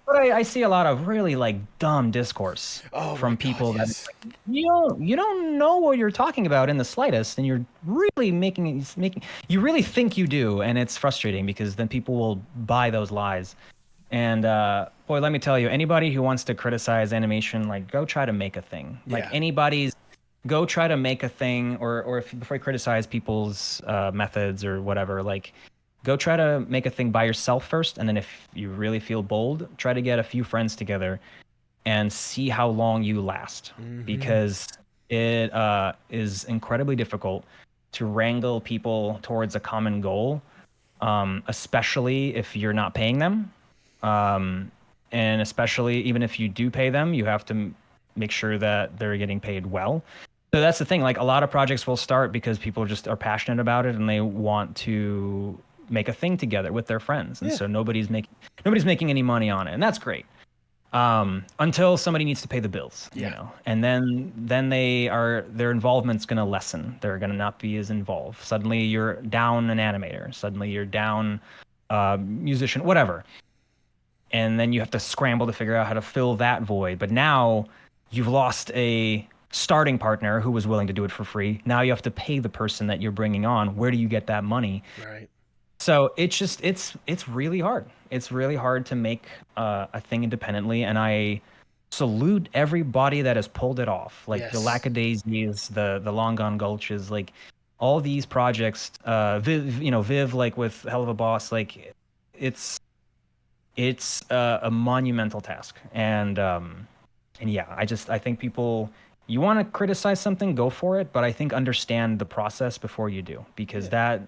But I see a lot of really like dumb discourse from people that yes. like, you don't know what you're talking about in the slightest, and you're really making you really think you do, and it's frustrating because then people will buy those lies. And boy, let me tell you, anybody who wants to criticize animation, like go try to make a thing. Like anybody's, go try to make a thing, or if before you criticize people's methods or whatever, like go try to make a thing by yourself first, and then if you really feel bold, try to get a few friends together and see how long you last, because it is incredibly difficult to wrangle people towards a common goal, especially if you're not paying them. And especially even if you do pay them, you have to make sure that they're getting paid well. So that's the thing. Like a lot of projects will start because people just are passionate about it and they want to make a thing together with their friends. And so nobody's making any money on it. And that's great. Until somebody needs to pay the bills, and then their involvement's going to lessen. They're going to not be as involved. Suddenly you're down an animator. Suddenly you're down musician, whatever. And then you have to scramble to figure out how to fill that void. But now you've lost a starting partner who was willing to do it for free. Now you have to pay the person that you're bringing on. Where do you get that money? Right. So it's really hard. It's really hard to make a thing independently. And I salute everybody that has pulled it off. Like the Lackadaisies, the Long Gone Gulches, like all these projects, Viv, like with Hell of a Boss, like it's a monumental task. And yeah, I think people, you want to criticize something, go for it, but I think understand the process before you do, because that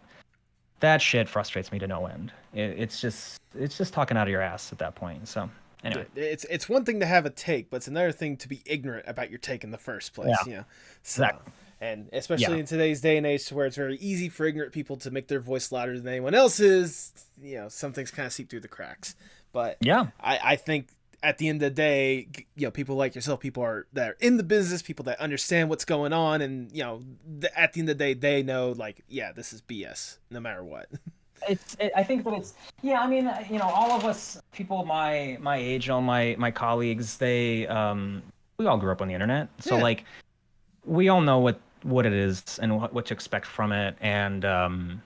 shit frustrates me to no end. It's just talking out of your ass at that point. So anyway, it's one thing to have a take, but it's another thing to be ignorant about your take in the first place. So, exactly. And especially in today's day and age, where it's very easy for ignorant people to make their voice louder than anyone else's, some things kind of seep through the cracks. But I think at the end of the day, people like yourself, people that are in the business, people that understand what's going on, and at the end of the day, they know like, this is BS, no matter what. I think that it's I mean, all of us people my age, all my colleagues, they we all grew up on the internet, so like we all know what it is and what to expect from it, and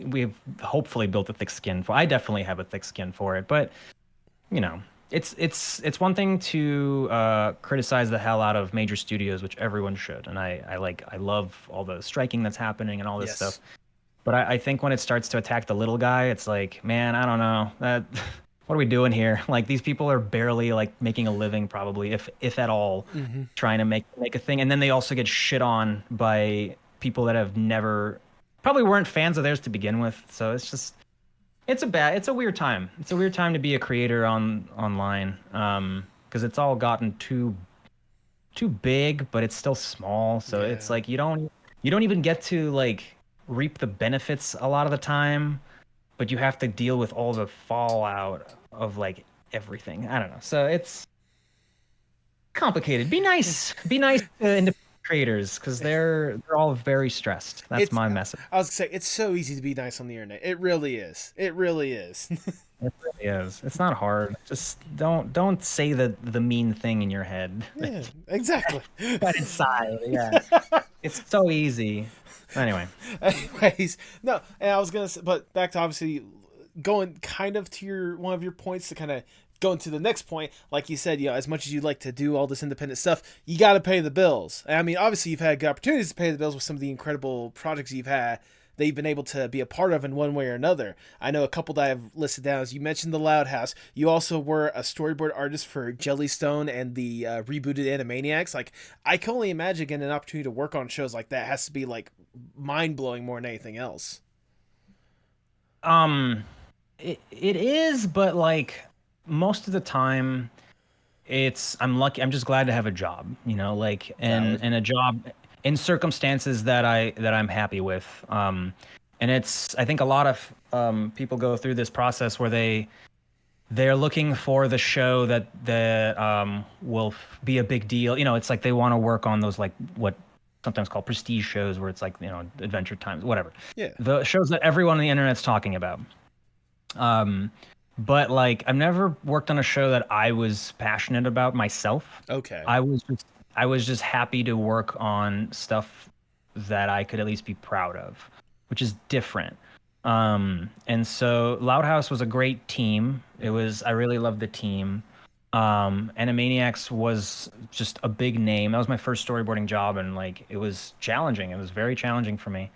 we've hopefully built a thick skin for. I definitely have a thick skin for it, but it's one thing to criticize the hell out of major studios, which everyone should, and I love all the striking that's happening and all this stuff. But I think when it starts to attack the little guy, it's like, man, I don't know, what are we doing here? Like these people are barely like making a living, probably, if at all, trying to make a thing, and then they also get shit on by people that have never, probably weren't fans of theirs to begin with. So it's just, it's a weird time. It's a weird time to be a creator online, because it's all gotten too too big, but it's still small. So it's like you don't even get to like reap the benefits a lot of the time, but you have to deal with all the fallout of like everything. I don't know. So it's complicated. Be nice to independent creators because they're all very stressed. That's my message. I was gonna say it's so easy to be nice on the internet. It really is. It really is. It really is. It's not hard. Just don't say the mean thing in your head. Yeah, exactly. But inside, yeah. It's so easy. Anyway. Anyways, no, and I was gonna say, but back to obviously going kind of to one of your points to kind of go into the next point. Like you said, as much as you like to do all this independent stuff, you got to pay the bills. And I mean, obviously, you've had good opportunities to pay the bills with some of the incredible projects you've had that you've been able to be a part of in one way or another. I know a couple that I've listed down. As you mentioned, The Loud House. You also were a storyboard artist for Jellystone and the rebooted Animaniacs. Like, I can only imagine getting an opportunity to work on shows like that has to be like mind-blowing more than anything else. It is, but like most of the time I'm lucky. I'm just glad to have a job, like and a job in circumstances that I'm happy with. And I think a lot of people go through this process where they're looking for the show that will be a big deal. It's like they want to work on those like what sometimes called prestige shows where it's like, Adventure Time, whatever. Yeah. The shows that everyone on the internet's talking about. But like I've never worked on a show that I was passionate about myself. Okay. I was just happy to work on stuff that I could at least be proud of, which is different. And so Loud House was a great team. I really loved the team. Animaniacs was just a big name. That was my first storyboarding job, and like it was challenging. It was very challenging for me.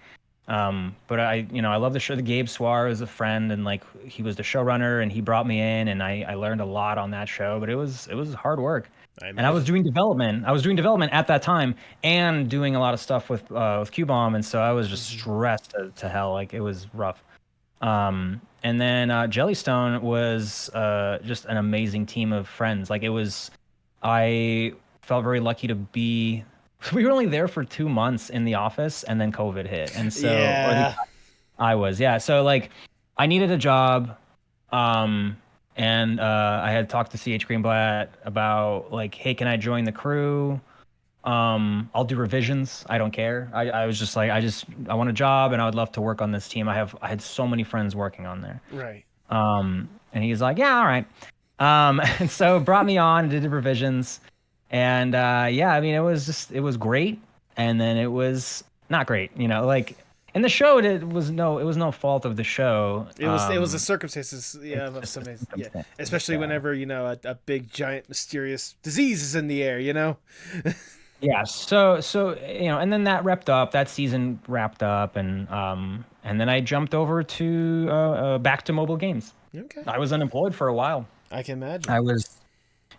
But I love the show. Gabe Swar is a friend, and like he was the showrunner, and he brought me in, and I learned a lot on that show. But it was hard work, and I was doing development. I was doing development at that time, and doing a lot of stuff with qbomb, and so I was just stressed to hell. Like it was rough. And then Jellystone was just an amazing team of friends. Like I felt very lucky to be. We were only there for 2 months in the office, and then COVID hit, and so So like, I needed a job, and I had talked to CH Greenblatt about like, hey, can I join the crew? I'll do revisions. I don't care. I was just like, I want a job, and I would love to work on this team. I had so many friends working on there. Right. And he's like, yeah, all right. And so brought me on, did the revisions. And I mean, it was great, and then it was not great, like in the show. It was no fault of the show. It was the circumstances, of some, especially whenever a big giant mysterious disease is in the air, Yeah. So and then that season wrapped up, and then I jumped over to back to mobile games. Okay. I was unemployed for a while. I can imagine.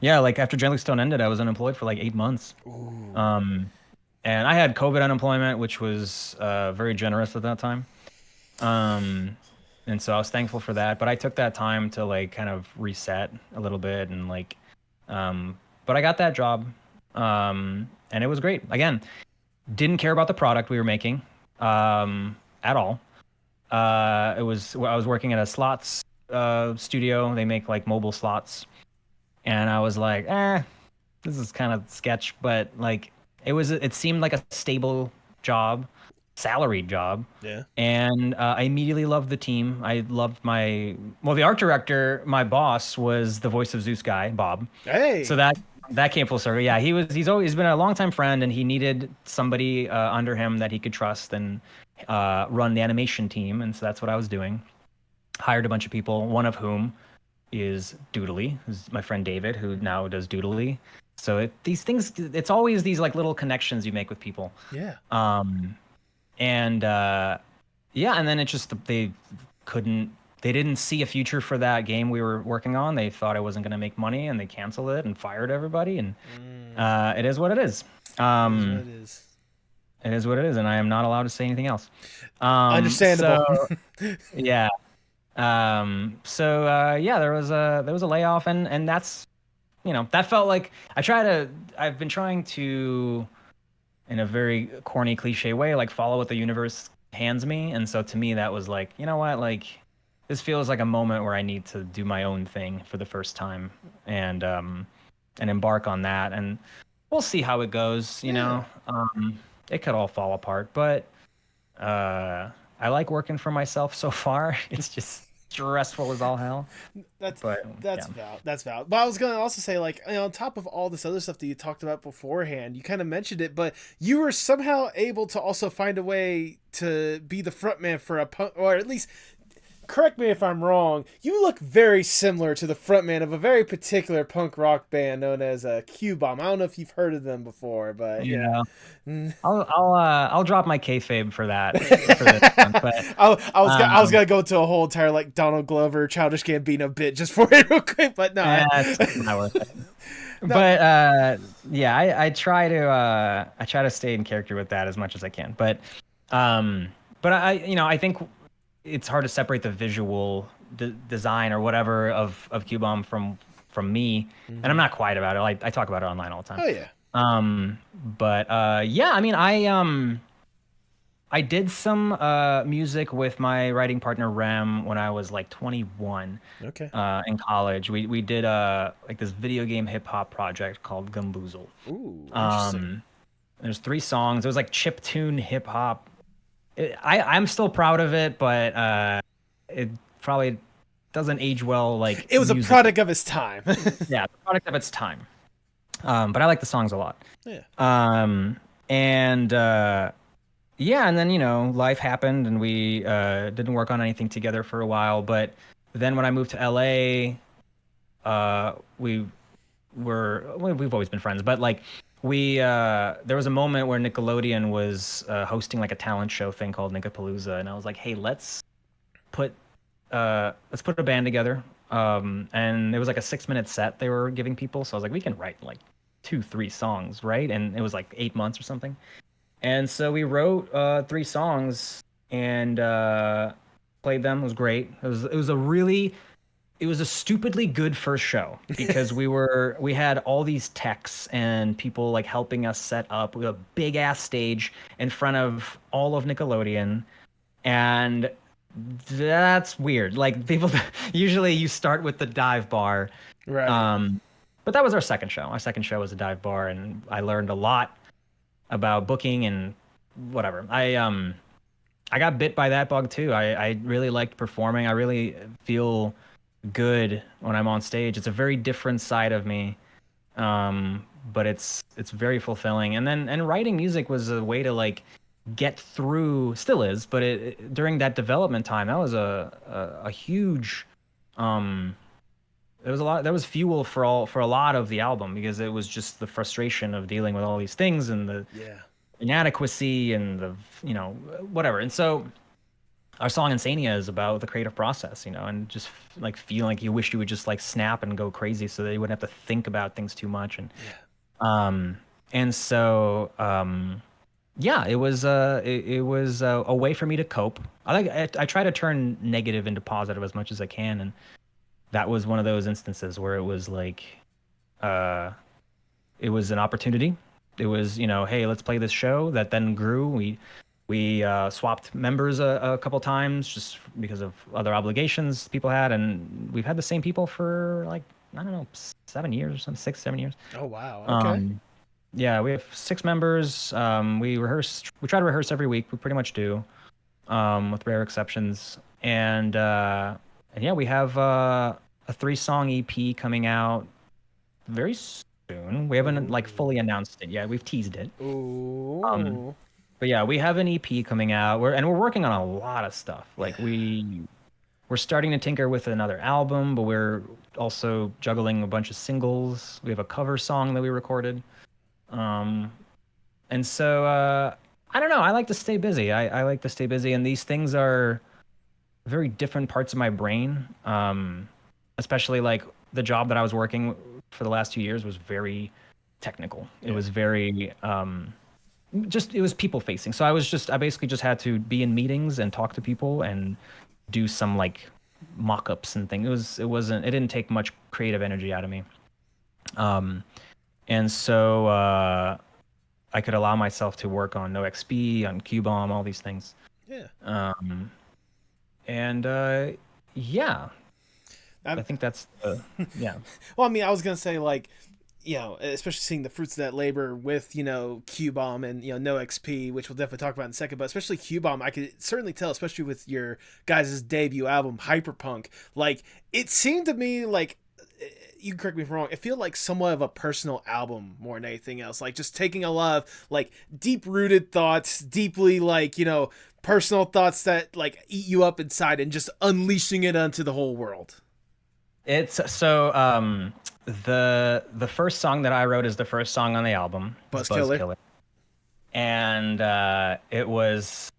Like after Jellystone ended, I was unemployed for like 8 months. Ooh. And I had COVID unemployment, which was very generous at that time. And so I was thankful for that. But I took that time to like kind of reset a little bit, and like, but I got that job, and it was great. Again, didn't care about the product we were making, at all. I was working at a slots studio. They make like mobile slots. And I was like, this is kind of sketch, but like it seemed like a stable job, salaried job. Yeah. And I immediately loved the team. I loved the art director, my boss, was the voice of Zeus guy, Bob. Hey. So that came full circle. Yeah, he's always been a longtime friend, and he needed somebody under him that he could trust and run the animation team. And so that's what I was doing. Hired a bunch of people, one of whom is Doodly, who's my friend David, who now does Doodly. So these things, it's always these like little connections you make with people. Yeah. And then it just they didn't see a future for that game we were working on. They thought it wasn't going to make money, and they canceled it and fired everybody. And it is what it is. It is what it is, and I am not allowed to say anything else. Understandable. So, yeah. There was a layoff, and that's that felt like I've been trying to, in a very corny cliche way, like follow what the universe hands me. And so to me, that was like, you know what, like this feels like a moment where I need to do my own thing for the first time and embark on that. And we'll see how it goes, it could all fall apart, but I like working for myself so far. It's just stressful as all hell. That's yeah. valid. That's valid. But I was gonna also say, like, on top of all this other stuff that you talked about beforehand, you kind of mentioned it, but you were somehow able to also find a way to be the frontman for a punk, or at least, correct me if I'm wrong, you look very similar to the frontman of a very particular punk rock band known as qbomb. I don't know if you've heard of them before, but yeah. I'll drop my kayfabe for that. For this one, but I was gonna go to a whole entire like Donald Glover, Childish Gambino bit just for it real quick, but no, it's not worth it. No. But yeah, I try to stay in character with that as much as I can. But I think it's hard to separate the visual design or whatever of qbomb from me, and I'm not quiet about it. I talk about it online all the time. Oh yeah. But yeah, I mean, I did some music with my writing partner Rem when I was like 21. Okay. In college, we did like this video game hip hop project called Gumboozle. Ooh, interesting. There's 3 songs. It was like chiptune hip hop. I'm still proud of it, but it probably doesn't age well. Like it was music. A product of its time. Yeah, the product of its time. But I like the songs a lot. Yeah. And yeah, and then life happened, and we didn't work on anything together for a while. But then when I moved to LA, we've always been friends, but like there was a moment where Nickelodeon was hosting like a talent show thing called Nickapalooza, and I was like, hey, let's put a band together. And it was like a 6-minute set they were giving people, so I was like, we can write like 2-3 songs, right? And it was like 8 months or something. And so we wrote 3 songs and played them. It was great. It was a stupidly good first show because we had all these techs and people like helping us set up with a big ass stage in front of all of Nickelodeon, and that's weird. Like people usually you start with the dive bar, right? But that was our second show. Our second show was a dive bar, and I learned a lot about booking and whatever. I got bit by that bug too. I really liked performing. I really feel good when I'm on stage. It's a very different side of me, but it's very fulfilling. And writing music was a way to like get through, still is, but during that development time, that was a huge there was fuel for a lot of the album, because it was just the frustration of dealing with all these things and the inadequacy and the whatever. And so our song Insania is about the creative process, and just like feeling like you wish you would just like snap and go crazy so that you wouldn't have to think about things too much. And yeah, it was a way for me to cope. I try to turn negative into positive as much as I can, and that was one of those instances where it was like it was an opportunity. It was, hey, let's play this show that then grew. We swapped members a couple times just because of other obligations people had, and we've had the same people for like, I don't know, 7 years or something, 6-7 years. Oh wow. Okay. Yeah, we have 6 members. We try to rehearse every week. We pretty much do, with rare exceptions. And yeah, we have a 3-song EP coming out very soon. We haven't like fully announced it yet. We've teased it. Ooh. But yeah, we have an EP coming out. We're working on a lot of stuff. Like we're starting to tinker with another album, but we're also juggling a bunch of singles. We have a cover song that we recorded. And so I don't know. I like to stay busy. I like to stay busy, and these things are very different parts of my brain. Especially like the job that I was working for the last 2 years was very technical. It was very it was people facing. So I basically just had to be in meetings and talk to people and do some like mock-ups and things. It didn't take much creative energy out of me. Um, and so I could allow myself to work on NoXP, on qbomb, all these things. Yeah. And yeah, I think that's yeah. Well, I mean, I was gonna say like, especially seeing the fruits of that labor with qbomb and no XP, which we'll definitely talk about in a second. But especially qbomb, I could certainly tell, especially with your guys' debut album Hyperpunk. Like, it seemed to me like, you can correct me if I'm wrong, it feel like somewhat of a personal album more than anything else. Like, just taking a lot of like deep rooted thoughts, deeply like personal thoughts that like eat you up inside, and just unleashing it onto the whole world. It's so the first song that I wrote is the first song on the album. It's Buzzkiller. And it was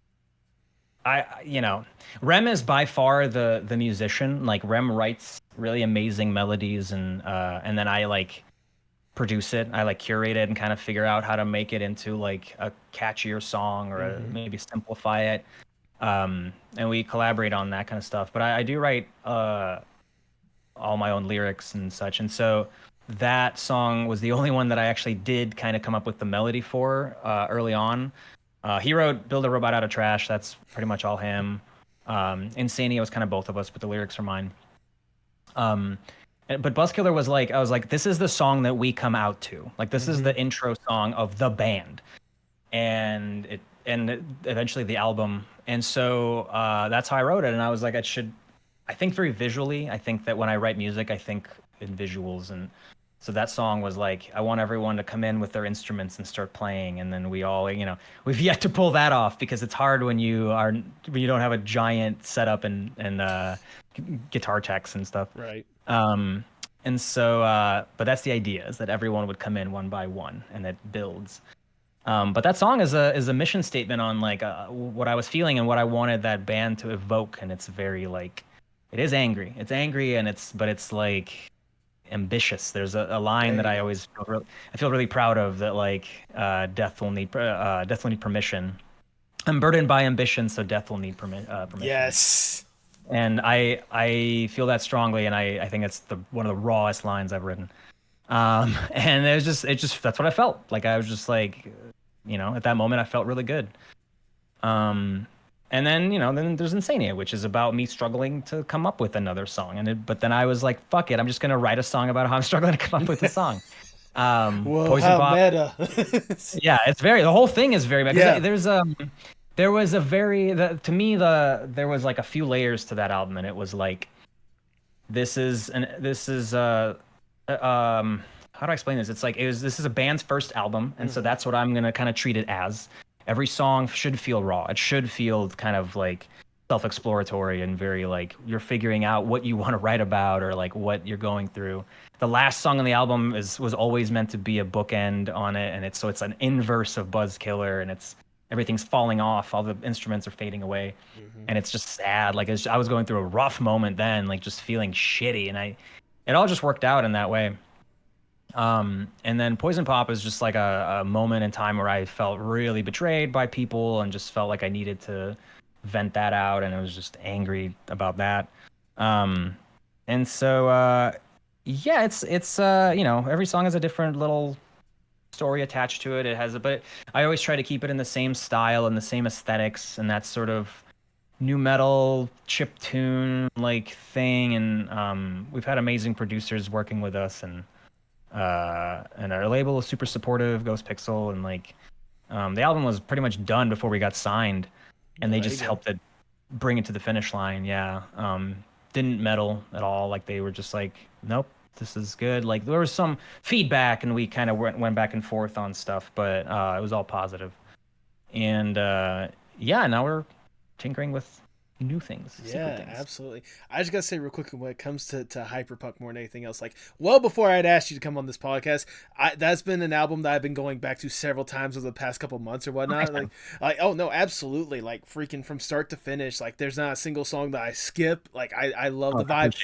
Rem is by far the musician. Like, Rem writes really amazing melodies, and then I like produce it. I like curate it and kind of figure out how to make it into like a catchier song, or maybe simplify it. And we collaborate on that kind of stuff. But I do write all my own lyrics and such. And so that song was the only one that I actually did kind of come up with the melody for early on. He wrote Build a Robot Out of Trash. That's pretty much all him. Insania was kind of both of us, but the lyrics are mine. But Buzzkiller was like, I was like, this is the song that we come out to. Like, this is the intro song of the band. And eventually the album. And so that's how I wrote it. And I was like, I think very visually. I think that when I write music, I think in visuals. And so that song was like, I want everyone to come in with their instruments and start playing. And then we all, we've yet to pull that off, because it's hard when you don't have a giant setup and guitar techs and stuff. Right. And so, but that's the idea, is that everyone would come in one by one, and it builds. But that song is a mission statement on like what I was feeling and what I wanted that band to evoke. And it's very like, it is angry. It's angry, and but it's like ambitious. There's a line that I always feel really proud of, that like death will need permission. I'm burdened by ambition, so death will need permission. Yes. And I feel that strongly, and I think it's one of the rawest lines I've written. And it just that's what I felt like. I was just like, at that moment I felt really good. And then, then there's Insania, which is about me struggling to come up with another song. But then I was like, fuck it, I'm just gonna write a song about how I'm struggling to come up with a song. Whoa, Poison how Pop. meta. Yeah, the whole thing is very meta. Yeah. There was like a few layers to that album, and it was like, this is how do I explain this? It's like, this is a band's first album, and so that's what I'm gonna kind of treat it as. Every song should feel raw. It should feel kind of like self-exploratory and very like you're figuring out what you want to write about, or like what you're going through. The last song on the album was always meant to be a bookend on it, and it's an inverse of Buzzkiller, and everything's falling off, all the instruments are fading away, and it's just sad. Like, I was going through a rough moment then, like just feeling shitty, and it all just worked out in that way. And then Poison Pop is just like a moment in time where I felt really betrayed by people, and just felt like I needed to vent that out, and I was just angry about that. And so yeah, it's every song has a different little story attached to it. But I always try to keep it in the same style and the same aesthetics, and that sort of new metal chip tune like thing. And we've had amazing producers working with us, and our label is super supportive, Ghost Pixel, and like the album was pretty much done before we got signed, and they just helped it bring it to the finish line. Yeah. Didn't meddle at all. Like, they were just like, nope, this is good. Like, there was some feedback, and we kind of went back and forth on stuff, but it was all positive. And yeah, now we're tinkering with new things. Yeah, things. Absolutely. I just gotta say real quick, when it comes to Hyperpunk more than anything else, like, well before I'd asked you to come on this podcast, that's been an album that I've been going back to several times over the past couple months or whatnot. Like, oh no, absolutely. Like, freaking from start to finish, like, there's not a single song that I skip. Like, I love the vibe.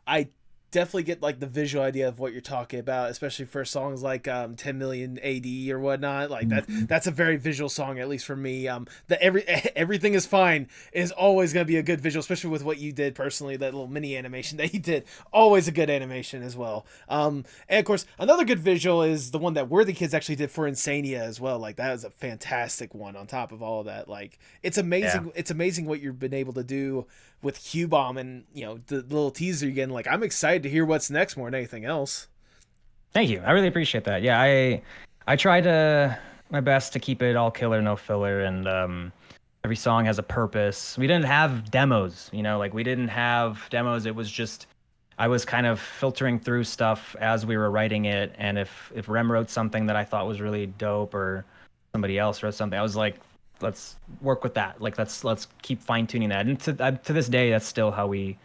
I definitely get like the visual idea of what you're talking about, especially for songs like 10 million AD or whatnot. Like that's a very visual song, at least for me. The everything is fine is always going to be a good visual, especially with what you did personally, that little mini animation that you did. Always a good animation as well. And of course, another good visual is the one that Worthy Kids actually did for Insania as well. Like that was a fantastic one on top of all of that. Like it's amazing. Yeah. It's amazing what you've been able to do with qbomb, and you know the little teaser again. Like I'm excited to hear what's next more than anything else. Thank you. I really appreciate that. Yeah, I try to my best to keep it all killer, no filler, and every song has a purpose. We didn't have demos, you know, like we didn't have demos. It was just I was kind of filtering through stuff as we were writing it, and if Rem wrote something that I thought was really dope, or somebody else wrote something, I was like, let's work with that. Like let's keep fine tuning that. And to this day, that's still how we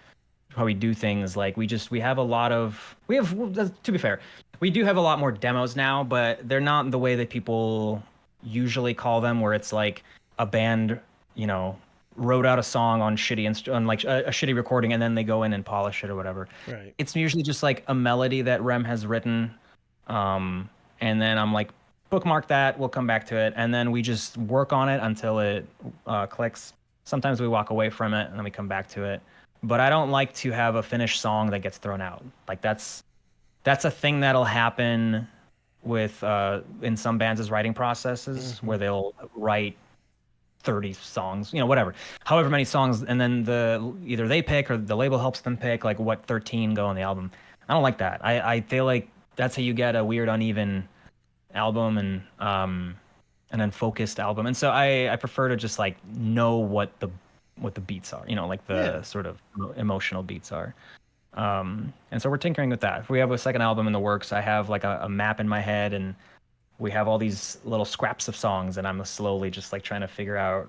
do things. Like we have a lot of to be fair, we do have a lot more demos now, but they're not the way that people usually call them, where it's like a band, you know, wrote out a song on like a shitty recording, and then they go in and polish it or whatever. Right. It's usually just like a melody that Rem has written, and then I'm like, bookmark that, we'll come back to it, and then we just work on it until it clicks. Sometimes we walk away from it and then we come back to it, but I don't like to have a finished song that gets thrown out. Like that's a thing that'll happen with in some bands' writing processes, where they'll write 30 songs, you know, whatever, however many songs, and then either they pick or the label helps them pick like what 13 go on the album. I don't like that. I feel like that's how you get a weird uneven album and then focused album. And so I prefer to just like know what the beats are, you know, like the sort of emotional beats are. And so we're tinkering with that. If we have a second album in the works, I have like a map in my head, and we have all these little scraps of songs, and I'm slowly just like trying to figure out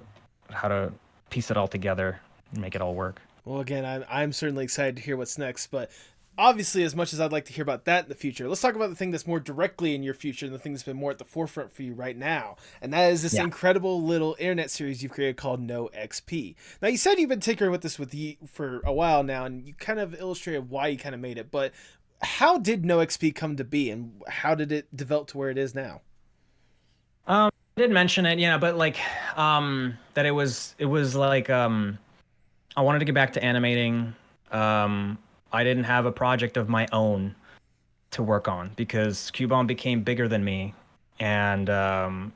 how to piece it all together and make it all work. Well, again, I'm certainly excited to hear what's next, but obviously, as much as I'd like to hear about that in the future, let's talk about the thing that's more directly in your future and the thing that's been more at the forefront for you right now. And that is this incredible little internet series you've created called NOXP. Now, you said you've been tinkering with this for a while now, and you kind of illustrated why you kind of made it, but how did NOXP come to be, and how did it develop to where it is now? I did mention it, yeah, but like that it was like I wanted to get back to animating. I didn't have a project of my own to work on because qbomb became bigger than me, and I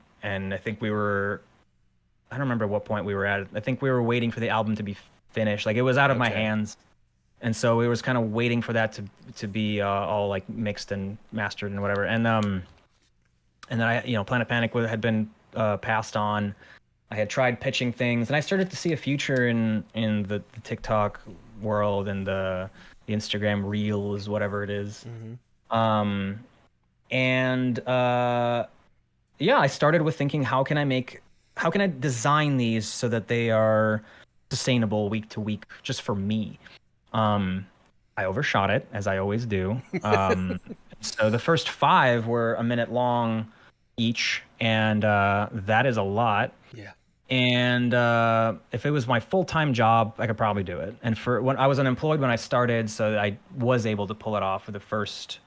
think I don't remember what point we were at. I think we were waiting for the album to be finished. Like it was out of my hands, and so we was kind of waiting for that to be all like mixed and mastered and whatever. And then I, you know, Planet Panic had been passed on. I had tried pitching things, and I started to see a future in the TikTok world and the Instagram Reels, whatever it is. I started with thinking, how can I design these so that they are sustainable week to week just for me? I overshot it, as I always do. So the first 5 were a minute long each, and that is a lot. Yeah. And if it was my full-time job, I could probably do it. And for when I was unemployed when I started, so I was able to pull it off for the first,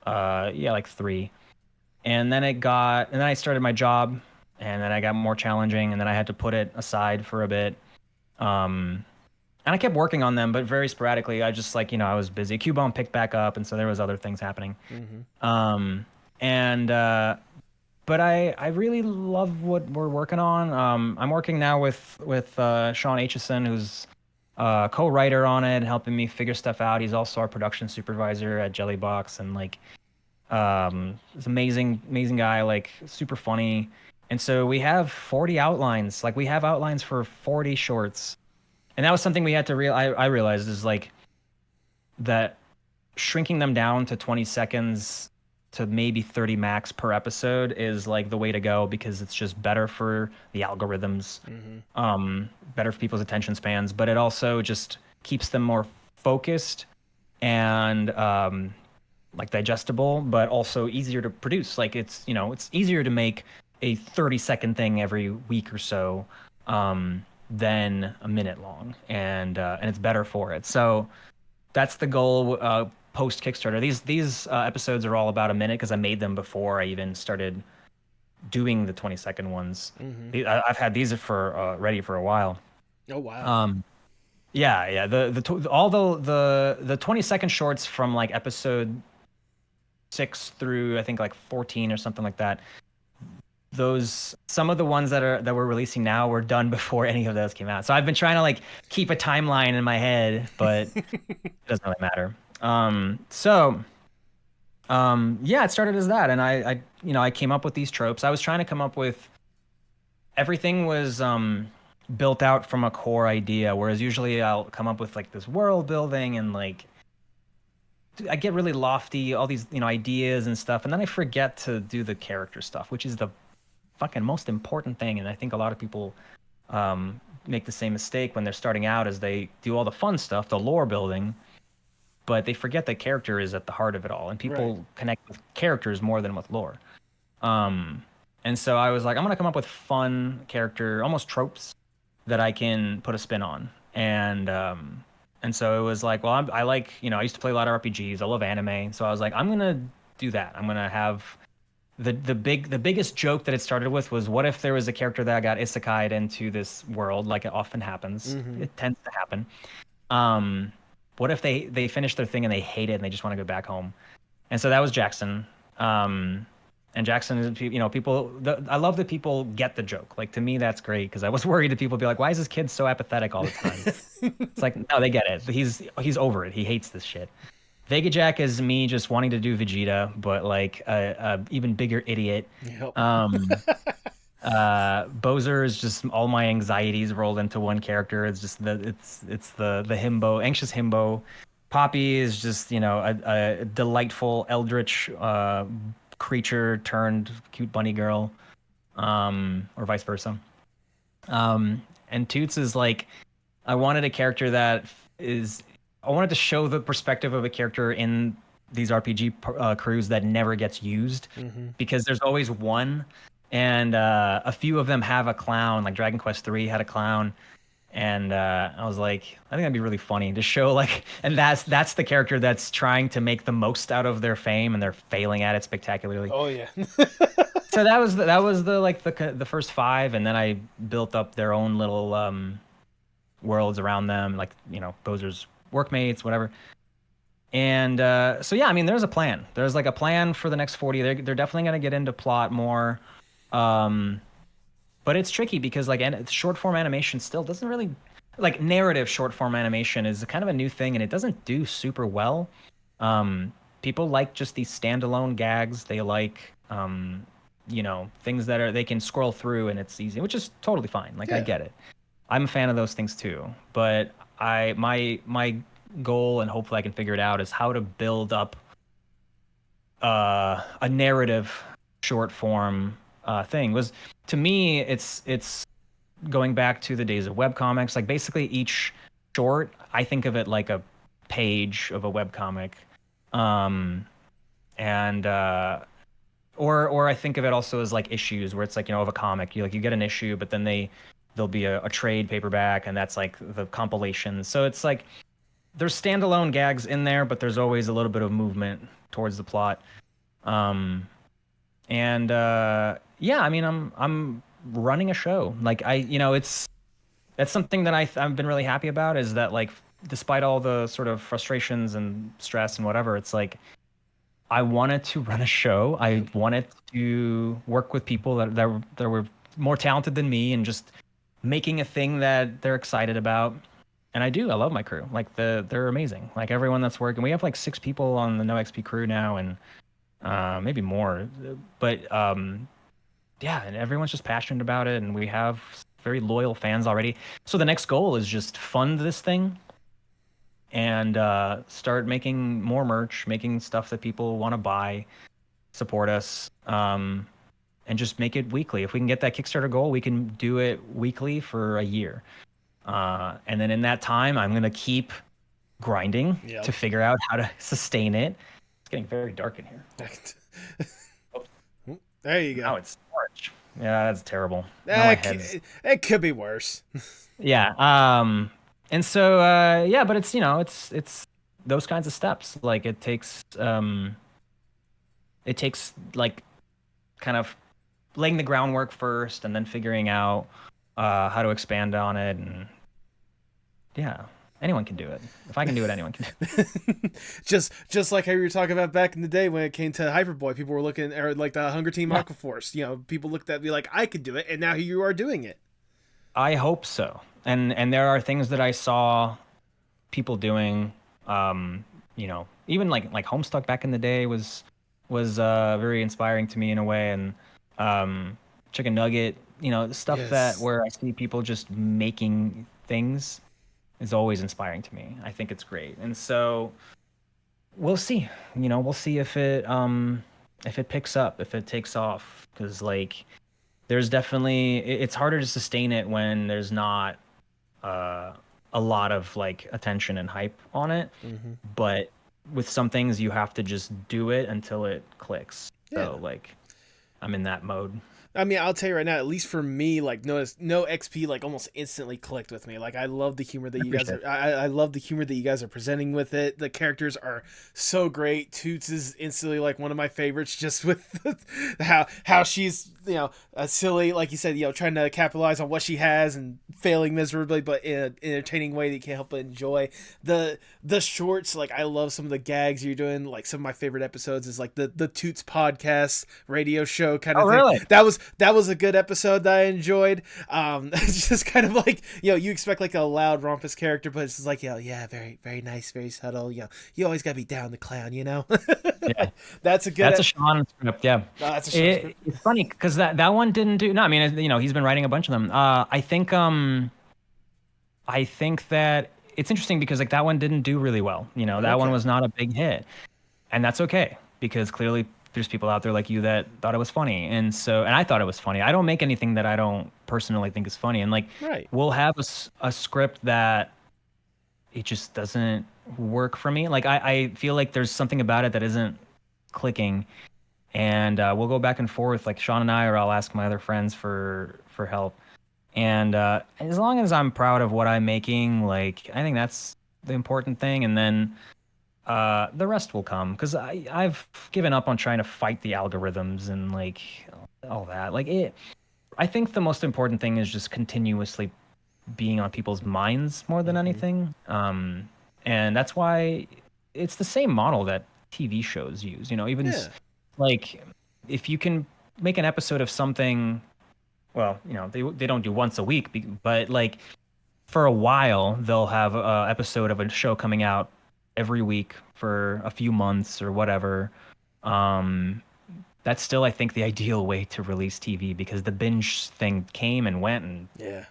like 3. And then I started my job, and then I got more challenging, and then I had to put it aside for a bit. And I kept working on them, but very sporadically. I just like, you know, I was busy. qbomb picked back up, and so there was other things happening. But I really love what we're working on. I'm working now with Sean Aitchison, who's a co-writer on it, helping me figure stuff out. He's also our production supervisor at Jellybox, and like, he's amazing guy, like super funny. And so we have 40 outlines. Like we have outlines for 40 shorts, and that was something we had to I realized is like that shrinking them down to 20 seconds to maybe 30 max per episode is like the way to go, because it's just better for the algorithms, better for people's attention spans, but it also just keeps them more focused and like digestible, but also easier to produce. Like it's, you know, it's easier to make a 30-second thing every week or so than a minute long, and it's better for it. So that's the goal post Kickstarter. These episodes are all about a minute because I made them before I even started doing the 20-second ones. I've had these for ready for a while. Oh wow. Yeah. All the 20-second shorts from like episode 6 through I think like 14 or something like that. Some of the ones that we're releasing now were done before any of those came out. So I've been trying to like keep a timeline in my head, but it doesn't really matter. Yeah, it started as that, and I came up with these tropes. I was trying to come up with everything was built out from a core idea, whereas usually I'll come up with like this world building and like I get really lofty, all these ideas and stuff, and then I forget to do the character stuff, which is the fucking most important thing. And I think a lot of people make the same mistake when they're starting out, as they do all the fun stuff, the lore building, but they forget that character is at the heart of it all, and people connect with characters more than with lore. And so I was like, I'm gonna come up with fun character, almost tropes that I can put a spin on. And so it was like, well, I like, I used to play a lot of RPGs. I love anime. So I was like, I'm gonna do that. I'm gonna have the biggest joke that it started with was, what if there was a character that got isekai'd into this world, like it often happens. It tends to happen. What if they finish their thing and they hate it and they just want to go back home? And so that was Jackson. And Jackson is, people. I love that people get the joke. Like, to me, that's great, because I was worried that people would be like, "Why is this kid so apathetic all the time?" It's like, no, they get it. He's over it. He hates this shit. Vega Jack is me just wanting to do Vegeta, but like a even bigger idiot. Yep. Bowser is just all my anxieties rolled into one character. It's just the himbo, anxious himbo. Poppy is just a delightful eldritch creature turned cute bunny girl, or vice versa. And Toots is like, I wanted a character I wanted to show the perspective of a character in these RPG crews that never gets used, because there's always one, and a few of them have a clown. Like Dragon Quest III had a clown, and I was like, I think that'd be really funny to show, like, and that's the character that's trying to make the most out of their fame, and they're failing at it spectacularly. Oh yeah. So that was the first 5, and then I built up their own little worlds around them, like Bowser's workmates, whatever. And so yeah, I mean, there's a plan. There's like a plan for the next 40. They're definitely gonna get into plot more. But it's tricky because like short form animation still doesn't really, like, narrative short form animation is kind of a new thing, and it doesn't do super well. People like just these standalone gags. They like things that they can scroll through and it's easy, which is totally fine. Like, yeah. I get it. I'm a fan of those things too. But my goal, and hopefully I can figure it out, is how to build up a narrative short form thing. Was, to me, it's going back to the days of webcomics. Like, basically each short, I think of it like a page of a webcomic. Or I think of it also as like issues, where it's like, of a comic, you get an issue, but then there'll be a trade paperback, and that's like the compilation. So it's like there's standalone gags in there, but there's always a little bit of movement towards the plot. Yeah, I mean, I'm running a show. Like, that's something that I've been really happy about, is that, like, despite all the sort of frustrations and stress and whatever, it's like, I wanted to run a show. I wanted to work with people that were more talented than me, and just making a thing that they're excited about. And I love my crew. Like, they're amazing. Like, everyone that's working, we have like 6 people on the NOXP crew now, and maybe more, but yeah, and everyone's just passionate about it, and we have very loyal fans already. So the next goal is just fund this thing, and start making more merch, making stuff that people want to buy, support us, and just make it weekly. If we can get that Kickstarter goal, we can do it weekly for a year, and then in that time, I'm gonna keep grinding to figure out how to sustain it. It's getting very dark in here. There you go. Now it's orange. Yeah, that's terrible. It could be worse. Yeah. And so yeah, but it's it's those kinds of steps. Like it takes like kind of laying the groundwork first and then figuring out how to expand on it. And yeah, anyone can do it. If I can do it, anyone can do it. just like how you were talking about back in the day when it came to Hyperboy, people were looking, or like the Hunger Team Aqua Force, you know, people looked at me like I could do it, and now here you are doing it. I hope so. And there are things that I saw people doing, you know, even like Homestuck back in the day was very inspiring to me in a way. And Chicken Nugget, you know, stuff that where I see people just making things is always inspiring to me. I think it's great. And so we'll see, you know, we'll see if it picks up, if it takes off, because like there's definitely, it's harder to sustain it when there's not a lot of like attention and hype on it. Mm-hmm. But with some things you have to just do it until it clicks. So like I'm in that mode. I mean, I'll tell you right now, at least for me, like no XP like almost instantly clicked with me. Like I love the humor that you guys are. I love the humor that you guys are presenting with it. The characters are so great. Toots is instantly like one of my favorites, just with how she's, you know, silly, like you said, you know, trying to capitalize on what she has and failing miserably, but in an entertaining way that you can't help but enjoy. The shorts, like I love some of the gags you're doing. Like some of my favorite episodes is like the Toots podcast radio show kind of thing. Really? That was a good episode that I enjoyed. It's just kind of like, you know, you expect like a loud rompous character, but it's just like, you know, yeah, very, very nice, very subtle. You know, you always gotta be down the clown, you know. Yeah, that's a Sean script. Yeah, that's a Sean script. It's funny because that one didn't do. No, I mean, you know, he's been writing a bunch of them. I think that it's interesting because like that one didn't do really well. You know, that one was not a big hit, and that's okay because clearly there's people out there like you that thought it was funny. And I thought it was funny. I don't make anything that I don't personally think is funny. And like, we'll have a script that it just doesn't work for me. Like I feel like there's something about it that isn't clicking, and we'll go back and forth. Like Sean and I, or I'll ask my other friends for help. And as long as I'm proud of what I'm making, like I think that's the important thing. And then the rest will come, because I've given up on trying to fight the algorithms and like all that. Like I think the most important thing is just continuously being on people's minds more than anything. And that's why it's the same model that TV shows use. You know, even like if you can make an episode of something, well, you know, they don't do once a week, but like for a while they'll have an episode of a show coming out every week for a few months or whatever. That's still, I think, the ideal way to release TV, because the binge thing came and went, and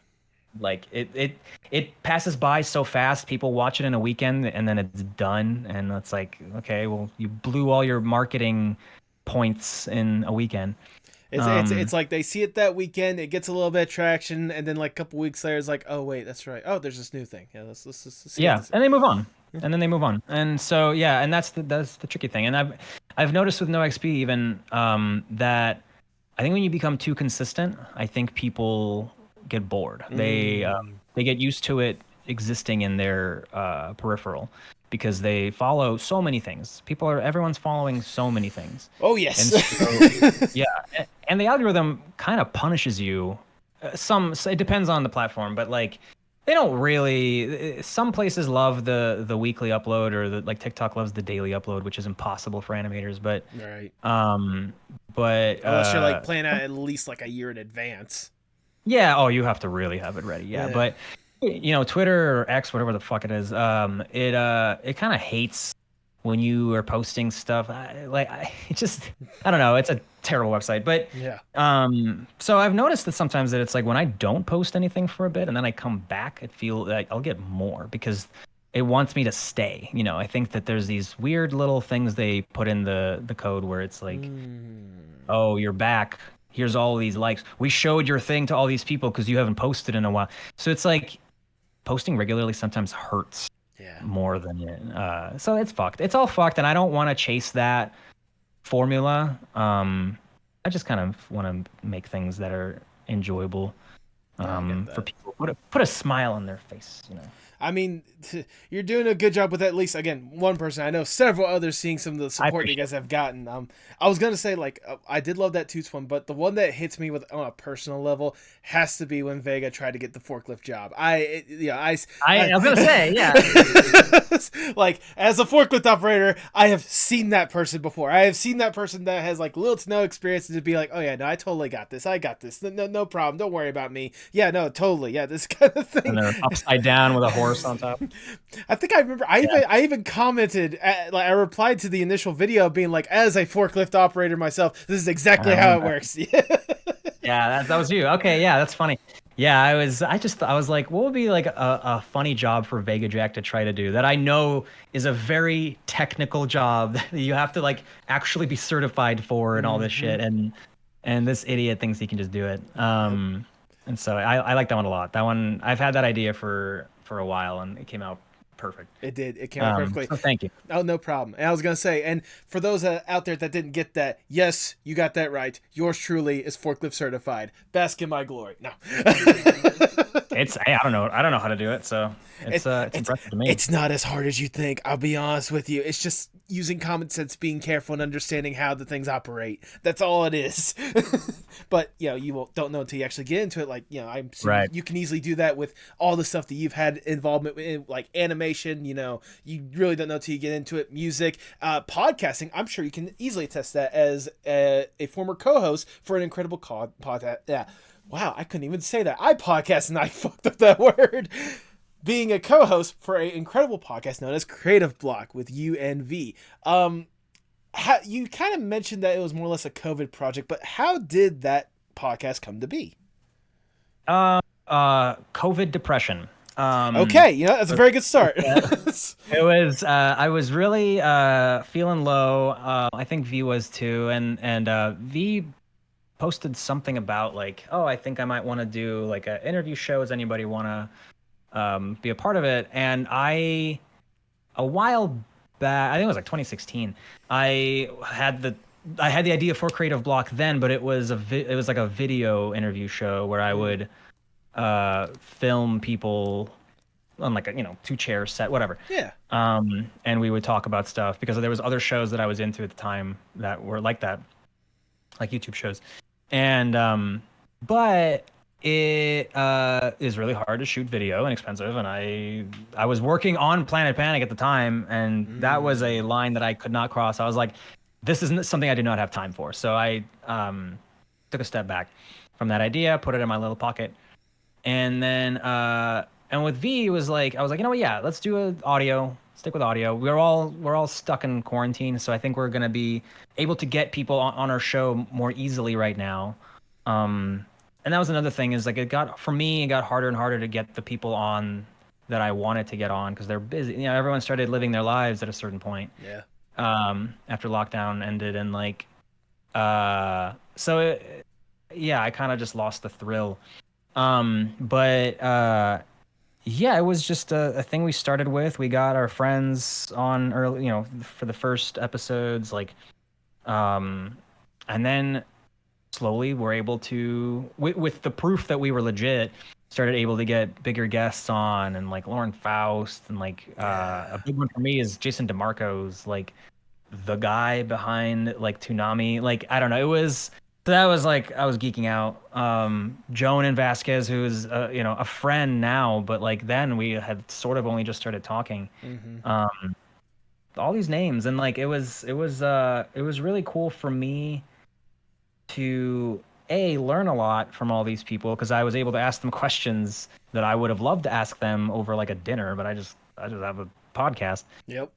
like it passes by so fast. People watch it in a weekend and then it's done, and it's like, okay, well, you blew all your marketing points in a weekend. It's like they see it that weekend, it gets a little bit of traction, and then like a couple weeks later it's like, oh wait, that's right, oh there's this new thing, let's see. And they move on. And then they move on. And so and that's the tricky thing. And I've noticed with NoXP even that I think when you become too consistent, I think people get bored. They get used to it existing in their peripheral, because they follow so many things. Everyone's following so many things. Oh yes. And so, and the algorithm kind of punishes you. It depends on the platform, but like they don't really. Some places love the weekly upload, or like TikTok loves the daily upload, which is impossible for animators. But but unless you're like planning out at least like a year in advance. Yeah. Oh, you have to really have it ready. Yeah. But you know, Twitter or X, whatever the fuck it is, it kind of hates when you are posting stuff. I don't know. It's a terrible website, but so I've noticed that sometimes that it's like when I don't post anything for a bit and then I come back, it feels like I'll get more, because it wants me to stay. You know, I think that there's these weird little things they put in the code where it's like, oh, you're back. Here's all these likes. We showed your thing to all these people because you haven't posted in a while. So it's like posting regularly sometimes hurts more than it. So it's fucked. It's all fucked, and I don't want to chase that formula. I just kind of want to make things that are enjoyable. Yeah, I get for that. people, put a smile on their face, you know. I mean, you're doing a good job with at least, again, one person. I know several others seeing some of the I support that you appreciate guys have gotten. I was gonna say like I did love that Toots one, but the one that hits me with on a personal level has to be when Vega tried to get the forklift job. I was gonna say, yeah. Like as a forklift operator, I have seen that person before. I have seen that person that has like little to no experience to be like, oh yeah, no, I totally got this. I got this. No problem. Don't worry about me. Yeah, no, totally. Yeah, this kind of And thing. they're upside down with a horse on top. I think I remember. I even commented. Like I replied to the initial video, being like, "As a forklift operator myself, this is I exactly how it remember. works." Yeah, that was you. Okay, yeah, that's funny. Yeah, I was like, what would be like a funny job for Vega Jack to try to do that I know is a very technical job that you have to like actually be certified for and all this shit, and this idiot thinks he can just do it. And so I like that one a lot. That one I've had that idea for a while, and it came out perfect. It did. It came out perfectly. So thank you. Oh, no problem. And I was gonna say, and for those out there that didn't get that, yes, you got that right. Yours truly is forklift certified. Bask in my glory. No. I don't know how to do it, so it's impressive to me. It's not as hard as you think. I'll be honest with you. It's just using common sense, being careful, and understanding how the things operate. That's all it is. But you don't know until you actually get into it. Like I'm Right. you can easily do that with all the stuff that you've had involvement in, like animation. You really don't know until you get into it. Music, podcasting. I'm sure you can easily test that as a former co-host for an incredible podcast. Yeah. Wow, I couldn't even say that. I podcast and I fucked up that word. Being a co-host for an incredible podcast known as Creative Block with you and V. You kind of mentioned that it was more or less a COVID project, but how did that podcast come to be? COVID depression. Okay, that's a very good start. It was I was really feeling low. I think V was too, and V posted something about like, oh, I think I might want to do like an interview show. Does anybody want to be a part of it? And a while back, I think it was like 2016, I had the idea for Creative Block then, but it was like a video interview show where I would film people on like a 2-chair set, whatever. Yeah. And we would talk about stuff because there was other shows that I was into at the time that were like that, like YouTube shows. And but it is really hard to shoot video and expensive, and I was working on Planet Panic at the time, and that was a line that I could not cross. I was like, this isn't something I do not have time for. So I took a step back from that idea, put it in my little pocket, and then and with V, it was like, I was like, yeah, let's do audio. Stick with audio. We're all stuck in quarantine, so I think we're gonna be able to get people on our show more easily right now. And that was another thing, is like it got harder and harder to get the people on that I wanted to get on because they're busy. Everyone started living their lives at a certain point. Yeah. After lockdown ended, and like, I kind of just lost the thrill. Yeah, it was just a thing we started with. We got our friends on early, for the first episodes, like, and then slowly we're able to, with the proof that we were legit, started able to get bigger guests on, and like Lauren Faust, and like a big one for me is Jason DeMarco's, like the guy behind like Toonami. Like, I don't know, that was like, I was geeking out. Joan and Vasquez, who is a friend now, but like then we had sort of only just started talking. All these names, and like it was really cool for me to learn a lot from all these people, because I was able to ask them questions that I would have loved to ask them over like a dinner, but I just have a podcast. Yep.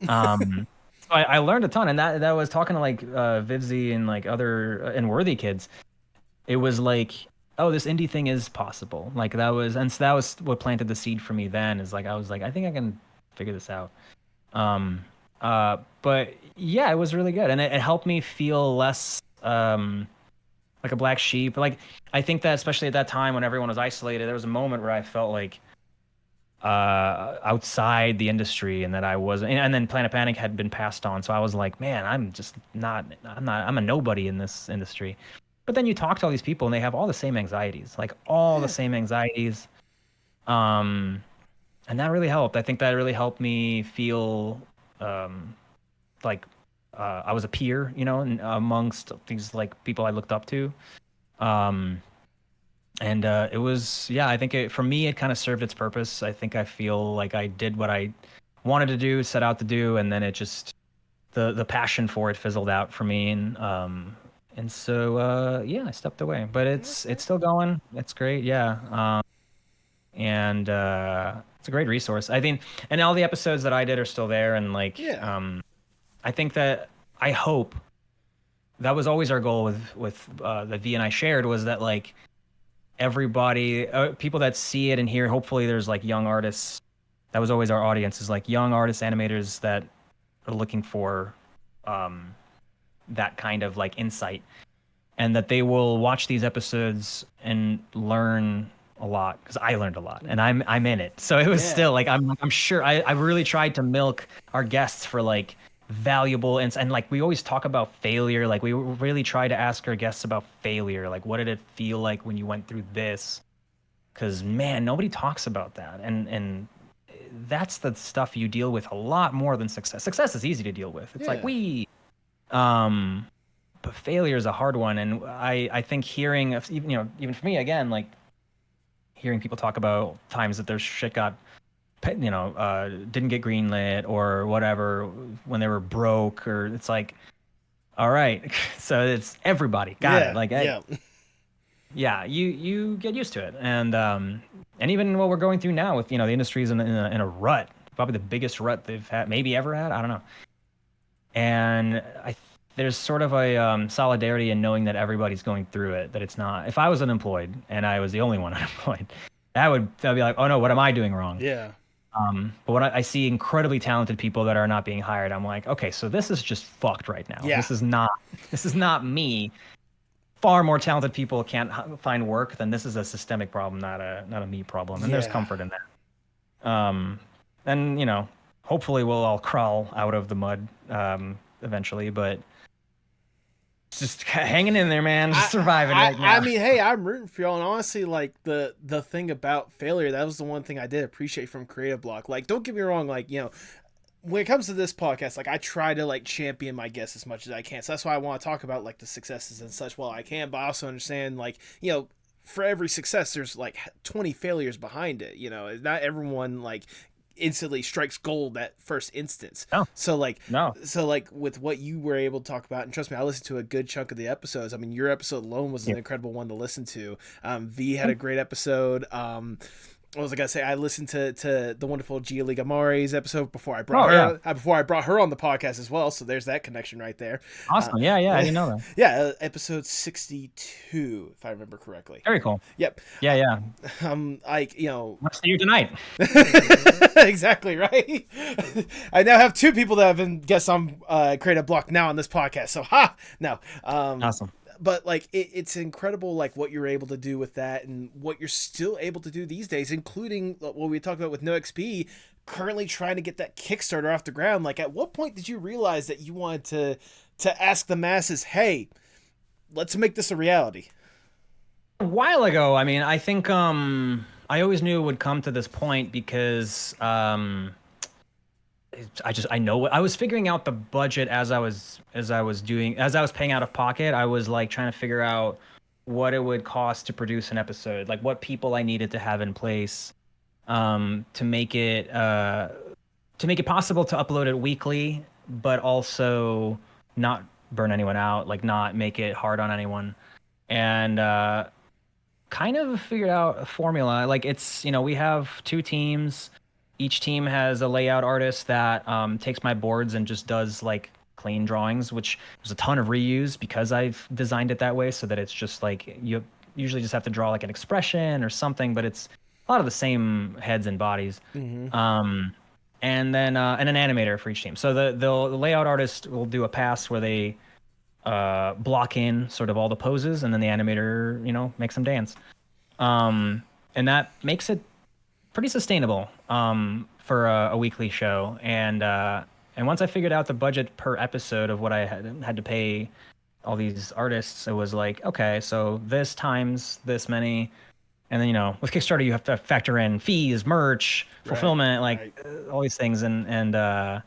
I learned a ton, and that was talking to like Vivzy and like other and Worthy kids. It was like, oh, this indie thing is possible. Like that was what planted the seed for me then, is like I was like, I think I can figure this out. But yeah, it was really good, and it helped me feel less like a black sheep. Like, I think that especially at that time when everyone was isolated, there was a moment where I felt like outside the industry, and that I wasn't, and then Planet Panic had been passed on, so I was like, man, I'm a nobody in this industry. But then you talk to all these people and they have all the same anxieties, like all the same anxieties. And that really helped. I think that really helped me feel like I was a peer, you know, amongst these like people I looked up to. And it was, yeah, I think for me, it kind of served its purpose. I think I feel like I did what I wanted to do, set out to do, and then it just, the passion for it fizzled out for me. And so, yeah, I stepped away, but it's still going. It's great. Yeah. And it's a great resource. I think, and all the episodes that I did are still there. And like, I think that, I hope that was always our goal with that V and I shared, was that like everybody, people that see it and hear, hopefully there's like young artists. That was always our audience, is like young artists, animators that are looking for that kind of like insight, and that they will watch these episodes and learn a lot, because I learned a lot and I'm in it. So it was still like, I'm sure I really tried to milk our guests for like valuable and like we always talk about failure. Like we really try to ask our guests about failure. Like, what did it feel like when you went through this? Because man, nobody talks about that. And that's the stuff you deal with a lot more than success. Success is easy to deal with. It's like but failure is a hard one. And I think hearing, even for me, again, like hearing people talk about times that their shit got, didn't get greenlit or whatever, when they were broke, or it's like, all right, so it's everybody got it. Like, yeah, you get used to it. And even what we're going through now with, the industry's in a rut, probably the biggest rut they've had, maybe ever had. I don't know. And there's sort of a solidarity in knowing that everybody's going through it, that it's not, if I was unemployed and I was the only one unemployed, that'd be like, oh no, what am I doing wrong? Yeah. But when I see incredibly talented people that are not being hired, I'm like, okay, so this is just fucked right now. Yeah. This is not me. Far more talented people can't find work, than this is a systemic problem, not a me problem. And there's comfort in that. And hopefully we'll all crawl out of the mud eventually, but just hanging in there, man. Just surviving right now. I mean, hey, I'm rooting for y'all. And honestly, like the thing about failure, that was the one thing I did appreciate from Creative Block. Like, don't get me wrong, like, when it comes to this podcast, like I try to like champion my guests as much as I can. So that's why I want to talk about like the successes and such while I can, but I also understand like, for every success, there's like 20 failures behind it. Not everyone like instantly strikes gold at first instance. No. So like with what you were able to talk about, and trust me, I listened to a good chunk of the episodes. I mean, your episode alone was an incredible one to listen to. V had a great episode. What was I gonna say? I listened to the wonderful Gia Liga Mari's episode before I brought her on the podcast as well. So there's that connection right there. Awesome. I didn't know that. Yeah, episode 62, if I remember correctly. Very cool. Yep. Yeah. Like I'll see you tonight. Exactly right. I now have two people that have been guests on Creative Block now on this podcast. So awesome. But like it's incredible, like what you're able to do with that, and what you're still able to do these days, including what we talked about with NOXP, currently trying to get that Kickstarter off the ground. Like, at what point did you realize that you wanted to ask the masses, hey, let's make this a reality? A while ago. I mean, I think I always knew it would come to this point, because I know what I was figuring out the budget as I was paying out of pocket. I was like trying to figure out what it would cost to produce an episode, like what people I needed to have in place to make it possible to upload it weekly, but also not burn anyone out, like not make it hard on anyone. And kind of figured out a formula. Like, it's, we have two teams. Each team has a layout artist that takes my boards and just does like clean drawings, which there's a ton of reuse because I've designed it that way, so that it's just like you usually just have to draw like an expression or something, but it's a lot of the same heads and bodies. Mm-hmm. And then and an animator for each team. So the layout artist will do a pass where they block in sort of all the poses, and then the animator, makes them dance. And that makes it pretty sustainable for a weekly show. And once I figured out the budget per episode of what I had to pay all these artists, it was like, okay, so this times this many, and then with Kickstarter you have to factor in fees, merch, fulfillment, like right. all these things, and I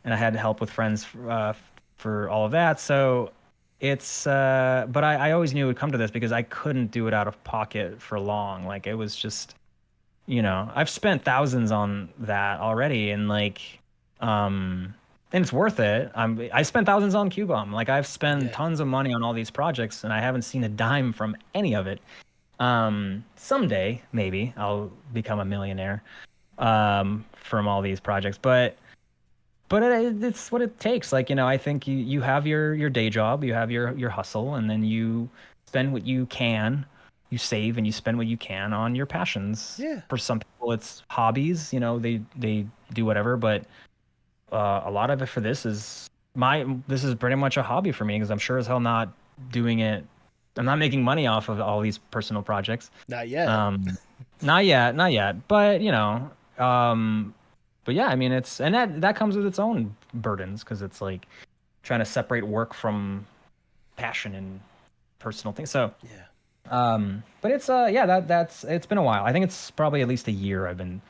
had help with friends for all of that. So it's but I always knew it would come to this because I couldn't do it out of pocket for long. Like it was just, I've spent thousands on that already, and like and it's worth it. I spent thousands on qbomb. Like I've spent tons of money on all these projects and I haven't seen a dime from any of it. Someday maybe I'll become a millionaire from all these projects, but it's what it takes. Like, I think you have your day job, you have your hustle, and then you spend what you can, you save and you spend what you can on your passions. Yeah. For some people it's hobbies, they do whatever, but a lot of it for this is pretty much a hobby for me because I'm sure as hell not doing it. I'm not making money off of all these personal projects. Not yet. Not yet. But but yeah, I mean and that comes with its own burdens because it's like trying to separate work from passion and personal things. So but it's that's it's been a while. I think it's probably at least a year I've been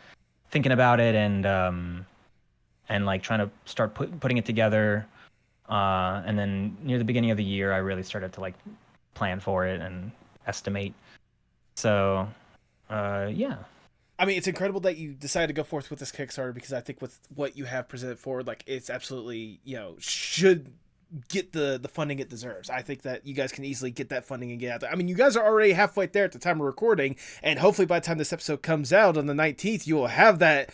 thinking about it and like trying to start putting it together. And then near the beginning of the year, I really started to like plan for it and estimate. So, yeah. I mean, it's incredible that you decided to go forth with this Kickstarter because I think with what you have presented forward, like it's absolutely, should get the funding it deserves. I think that you guys can easily get that funding and get out there. I mean, you guys are already halfway there at the time of recording, and hopefully by the time this episode comes out on the 19th, you will have that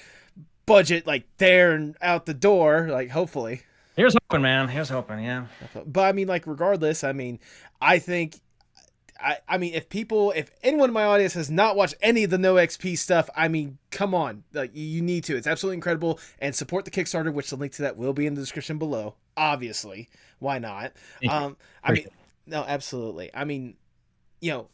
budget like there and out the door, like hopefully. Here's hoping, man. Here's hoping, yeah. But I mean, like regardless, I mean, I think I mean, if anyone in my audience has not watched any of the No XP stuff, I mean, come on, like you need to. It's absolutely incredible, and support the Kickstarter, which the link to that will be in the description below. Obviously, why not? I mean, no, absolutely. I mean,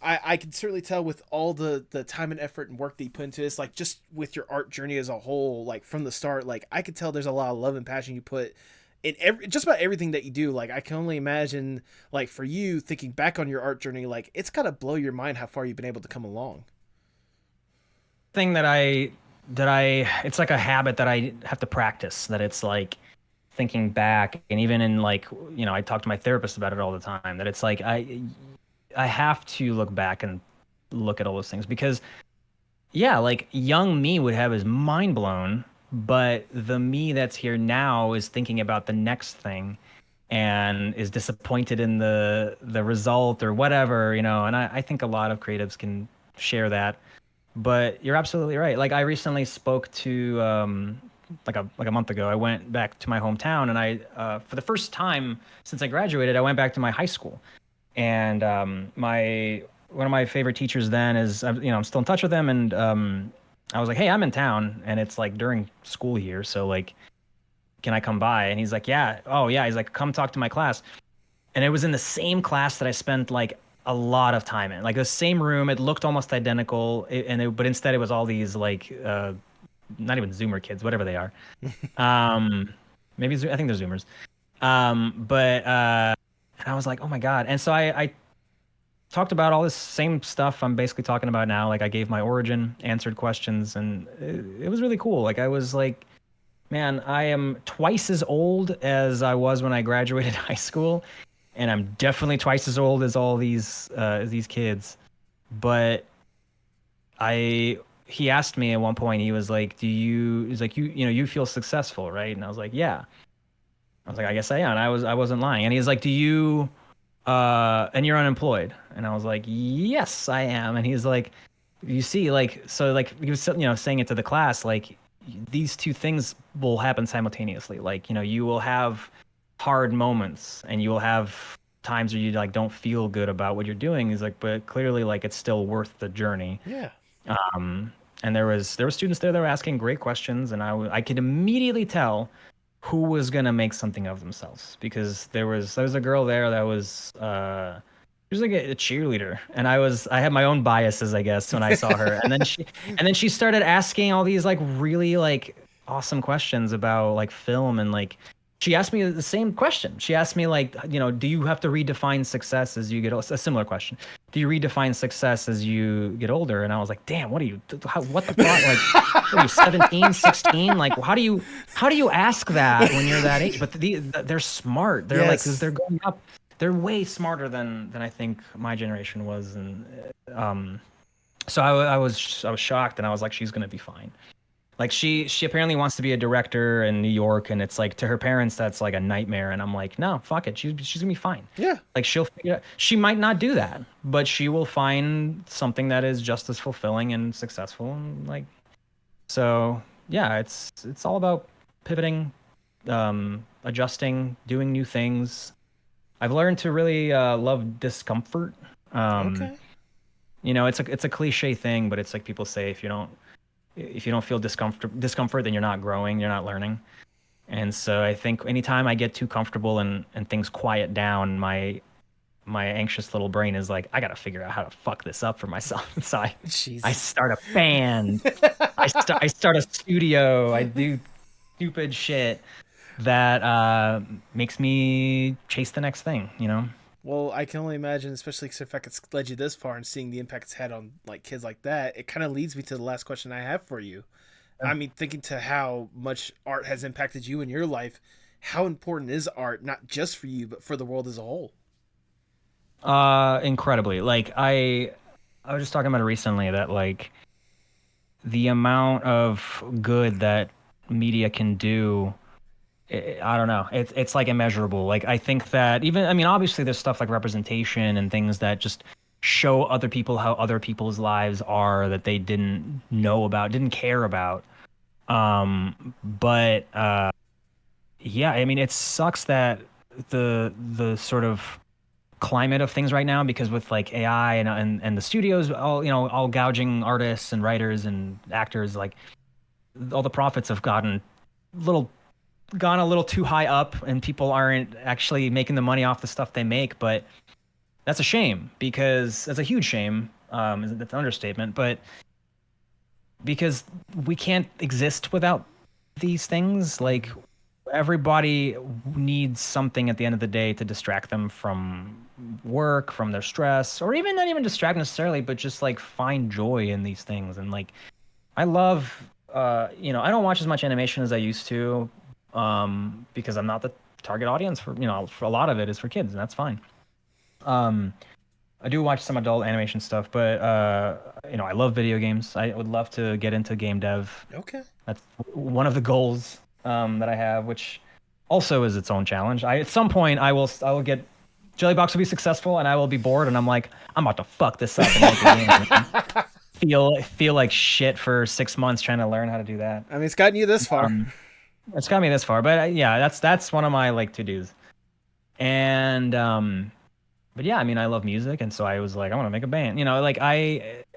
I can certainly tell with all the time and effort and work that you put into this, like just with your art journey as a whole, like from the start, like I could tell there's a lot of love and passion you put in just about everything that you do. Like I can only imagine, like for you thinking back on your art journey, like it's gotta blow your mind how far you've been able to come along. Thing that it's like a habit that I have to practice, that it's like thinking back, and even in like, I talk to my therapist about it all the time, that it's like I have to look back and look at all those things because like young me would have his mind blown, but the me that's here now is thinking about the next thing and is disappointed in the result or whatever, and I think a lot of creatives can share that. But you're absolutely right. Like I recently spoke to like a month ago, I went back to my hometown, and I for the first time since I graduated, I went back to my high school. And one of my favorite teachers then is, I'm still in touch with him, and I was like, hey, I'm in town, and it's like during school here, so like, can I come by? And he's like, yeah. Oh yeah. He's like, come talk to my class. And it was in the same class that I spent like a lot of time in, like the same room. It looked almost identical, but instead it was all these like not even Zoomer kids, whatever they are. Maybe I think they're Zoomers. And I was like, oh my God. And so I talked about all this same stuff I'm basically talking about now. Like I gave my origin, answered questions, and it was really cool. Like I was like, man, I am twice as old as I was when I graduated high school. And I'm definitely twice as old as all these kids. But he asked me at one point, he was like, you feel successful, right? And I was like, yeah. I was like, I guess I am. And I wasn't lying. And he's like, do you, and you're unemployed? And I was like, yes, I am. And he's like, you see, like, so like he was, saying it to the class, like these two things will happen simultaneously. Like, you will have hard moments and you will have times where you like don't feel good about what you're doing. He's like, but clearly like it's still worth the journey. Yeah. And there were students there that were asking great questions, and I could immediately tell who was gonna make something of themselves, because there was a girl there that was she was like a cheerleader, and I had my own biases, I guess, when I saw her. and then she started asking all these like really like awesome questions about like film and like she asked me the same question. She asked me like, do you have to redefine success as you get a similar question? Do you redefine success as you get older? And I was like, damn, what the fuck? Like, what are you, 17, 16? Like, how do you ask that when you're that age? But they're smart. They're like, because they're going up. They're way smarter than I think my generation was. And so I was shocked, and I was like, she's gonna be fine. Like she apparently wants to be a director in New York, and it's like to her parents that's like a nightmare. And I'm like, no, fuck it, she's gonna be fine. Yeah. Like she'll figure out, she might not do that, but she will find something that is just as fulfilling and successful. And like, so yeah, it's all about pivoting, adjusting, doing new things. I've learned to really love discomfort. Okay. It's a cliche thing, but it's like people say, if you don't feel discomfort, then you're not growing, you're not learning. And so I think anytime I get too comfortable and things quiet down, my anxious little brain is like, I gotta figure out how to fuck this up for myself. So I start a band, I start a studio, I do stupid shit that makes me chase the next thing, Well, I can only imagine, especially if I could led you this far and seeing the impact it's had on like kids like that, it kind of leads me to the last question I have for you. I mean, thinking to how much art has impacted you in your life, how important is art, not just for you, but for the world as a whole? Incredibly. Like I was just talking about it recently that like the amount of good that media can do, I don't know. It's like immeasurable. Like I think that obviously there's stuff like representation and things that just show other people how other people's lives are that they didn't know about, didn't care about. But yeah, it sucks that the sort of climate of things right now, because with like AI and the studios all gouging artists and writers and actors, like all the profits have gone a little too high up, and people aren't actually making the money off the stuff they make. But that's a shame, because that's a huge shame. That's an understatement, but because we can't exist without these things. Like everybody needs something at the end of the day to distract them from work, from their stress, or even not even distract necessarily, but just like find joy in these things. And like, I love, I don't watch as much animation as I used to, because I'm not the target audience for a lot of it is for kids, and that's fine. I do watch some adult animation stuff, but I love video games. I would love to get into game dev. Okay. That's one of the goals that I have, which also is its own challenge. At some point I will get Jellybox will be successful, and I will be bored, and I'm like, I'm about to fuck this up and make a game. Feel like shit for 6 months trying to learn how to do that. I mean, it's gotten you this far. It's got me this far, but yeah, that's one of my like to-dos. And but yeah, I love music, and so I was like, I want to make a band.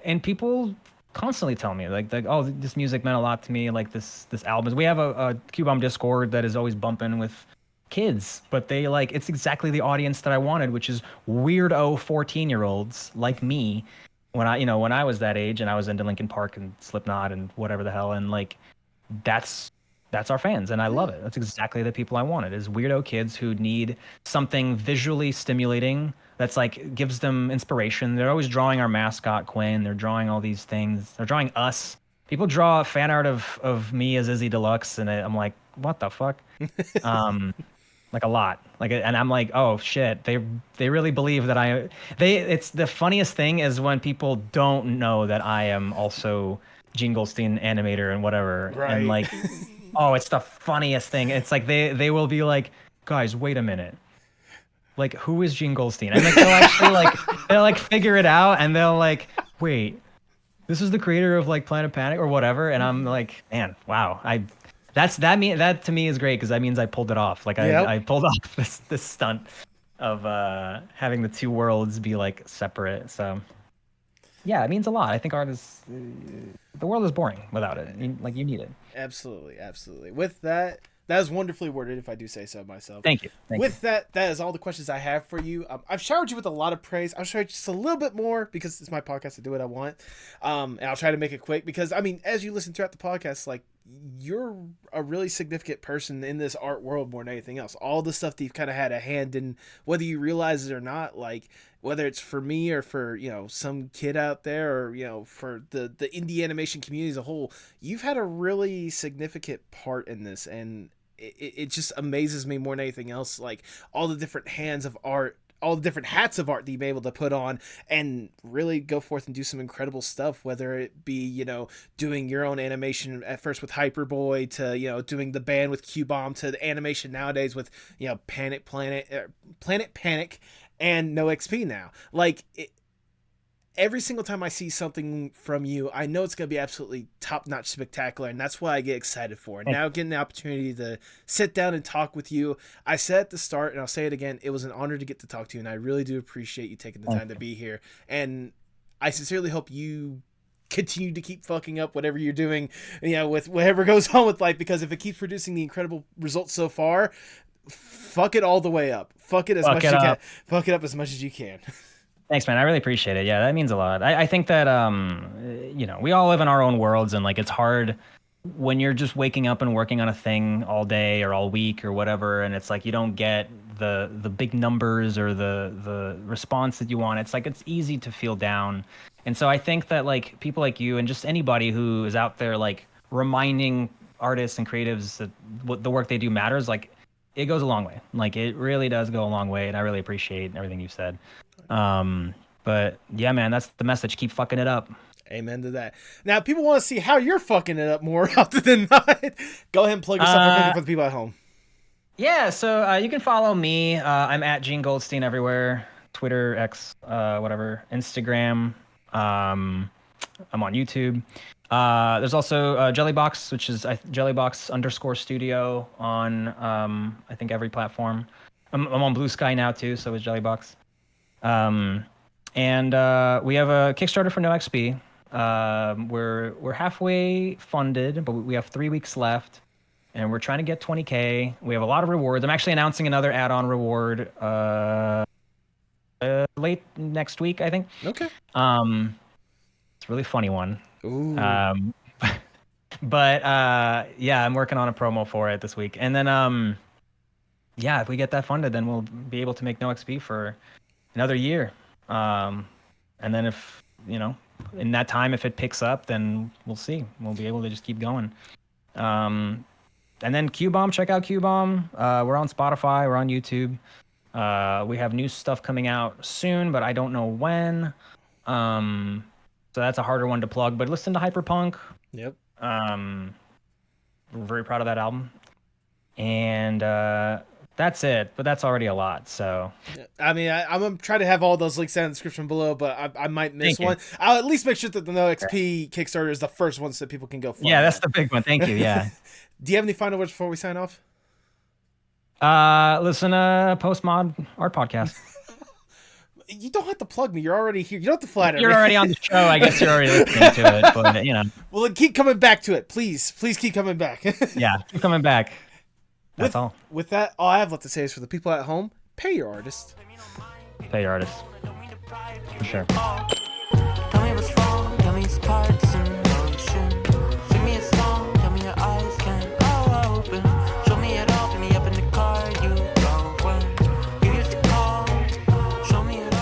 And people constantly tell me like oh, this music meant a lot to me. Like this album. We have a qbomb Discord that is always bumping with kids, but they like, it's exactly the audience that I wanted, which is weirdo 14-year-olds like me when I was that age, and I was into Linkin Park and Slipknot and whatever the hell, and like that's our fans, and I love it. That's exactly the people I wanted, is weirdo kids who need something visually stimulating that's like gives them inspiration. They're always drawing our mascot Quinn. They're drawing all these things. They're drawing us. People draw fan art of me as Izzy Deluxe, and I'm like, what the fuck? Like a lot. And I'm like, oh shit, they really believe that it's the funniest thing is when people don't know that I am also Gene Goldstein animator and whatever. Right. And like, oh, it's the funniest thing. It's like they will be like, guys, wait a minute. Like, who is Gene Goldstein? And like they'll actually they'll figure it out, and they'll like, wait, this is the creator of like Planet Panic or whatever. And I'm like, man, wow. That to me is great, because that means I pulled it off. Like I pulled off this stunt of having the two worlds be like separate. So yeah, it means a lot. I think art is the world is boring without it. You need it. Absolutely. With that is wonderfully worded, if I do say so myself. Thank you. That is all the questions I have for you. I've showered you with a lot of praise. I'll show you just a little bit more, because it's my podcast to do what I want. And I'll try to make it quick, because as you listen throughout the podcast, like, you're a really significant person in this art world more than anything else. All the stuff that you've kind of had a hand in, whether you realize it or not, like whether it's for me or for, you know, some kid out there, or, you know, for the indie animation community as a whole, you've had a really significant part in this. And it just amazes me more than anything else, like all the different hands of art, all the different hats of art that you've been able to put on and really go forth and do some incredible stuff, whether it be, you know, doing your own animation at first with Hyperboy, to, you know, doing the band with qbomb, to the animation nowadays with, you know, Planet Panic and NOXP now. Like, every single time I see something from you, I know it's going to be absolutely top-notch spectacular, and that's what I get excited for. And now getting the opportunity to sit down and talk with you, I said at the start, and I'll say it again, it was an honor to get to talk to you, and I really do appreciate you taking the time to be here. And I sincerely hope you continue to keep fucking up whatever you're doing, you know, with whatever goes on with life, because if it keeps producing the incredible results so far, fuck it all the way up. Fuck it as much as you can. Fuck it up as much as you can. Thanks, man. I really appreciate it. Yeah, that means a lot. I think that, you know, we all live in our own worlds, and like it's hard when you're just waking up and working on a thing all day or all week or whatever, and it's like you don't get the big numbers or the response that you want. It's like it's easy to feel down. And so I think that like people like you and just anybody who is out there like reminding artists and creatives that what the work they do matters, like it goes a long way. Like it really does go a long way, and I really appreciate everything you've said. But yeah, man, that's the message. Keep fucking it up. Amen to that. Now, people want to see how you're fucking it up more often than not. Go ahead and plug yourself for the people at home. Yeah, so you can follow me. I'm at Gene Goldstein everywhere. Twitter, X, whatever, Instagram. I'm on YouTube. There's also Jellybox, which is Jellybox_studio on I think every platform. I'm on Blue Sky now too, so is Jellybox. And we have a Kickstarter for NOXP. We're halfway funded, but we have 3 weeks left, and we're trying to get 20K. We have a lot of rewards. I'm actually announcing another add-on reward late next week, I think. Okay. It's a really funny one. Ooh. But yeah, I'm working on a promo for it this week, and then yeah, if we get that funded, then we'll be able to make NOXP for another year. And then if, you know, in that time, if it picks up, then we'll see. We'll be able to just keep going. And then qbomb, check out qbomb. We're on Spotify. We're on YouTube. We have new stuff coming out soon, but I don't know when. So that's a harder one to plug, but listen to Hyperpunk. Yep. We're very proud of that album. And that's it, but that's already a lot. So I mean, I'm gonna try to have all those links down in the description below, but I might miss one. I'll at least make sure that the NOXP Kickstarter is the first one so people can go find. Yeah, that's the big one. Thank you. Yeah. Do you have any final words before we sign off? Listen to Postmod Art Podcast. You don't have to plug me. You're already here. You don't have to flatter me. You're already on the show. I guess you're already listening to it, but you know. Well, then keep coming back to it, please. Please keep coming back. Yeah, keep coming back. That's all. With that, all I have left to say is for the people at home, pay your artist. Pay your artist. For sure. Tell me what's wrong, tell me it's parts in motion. Sing me a song, tell me your eyes can all open. Show me it all, pick me up in the car you drove when you used to call. Show me it all.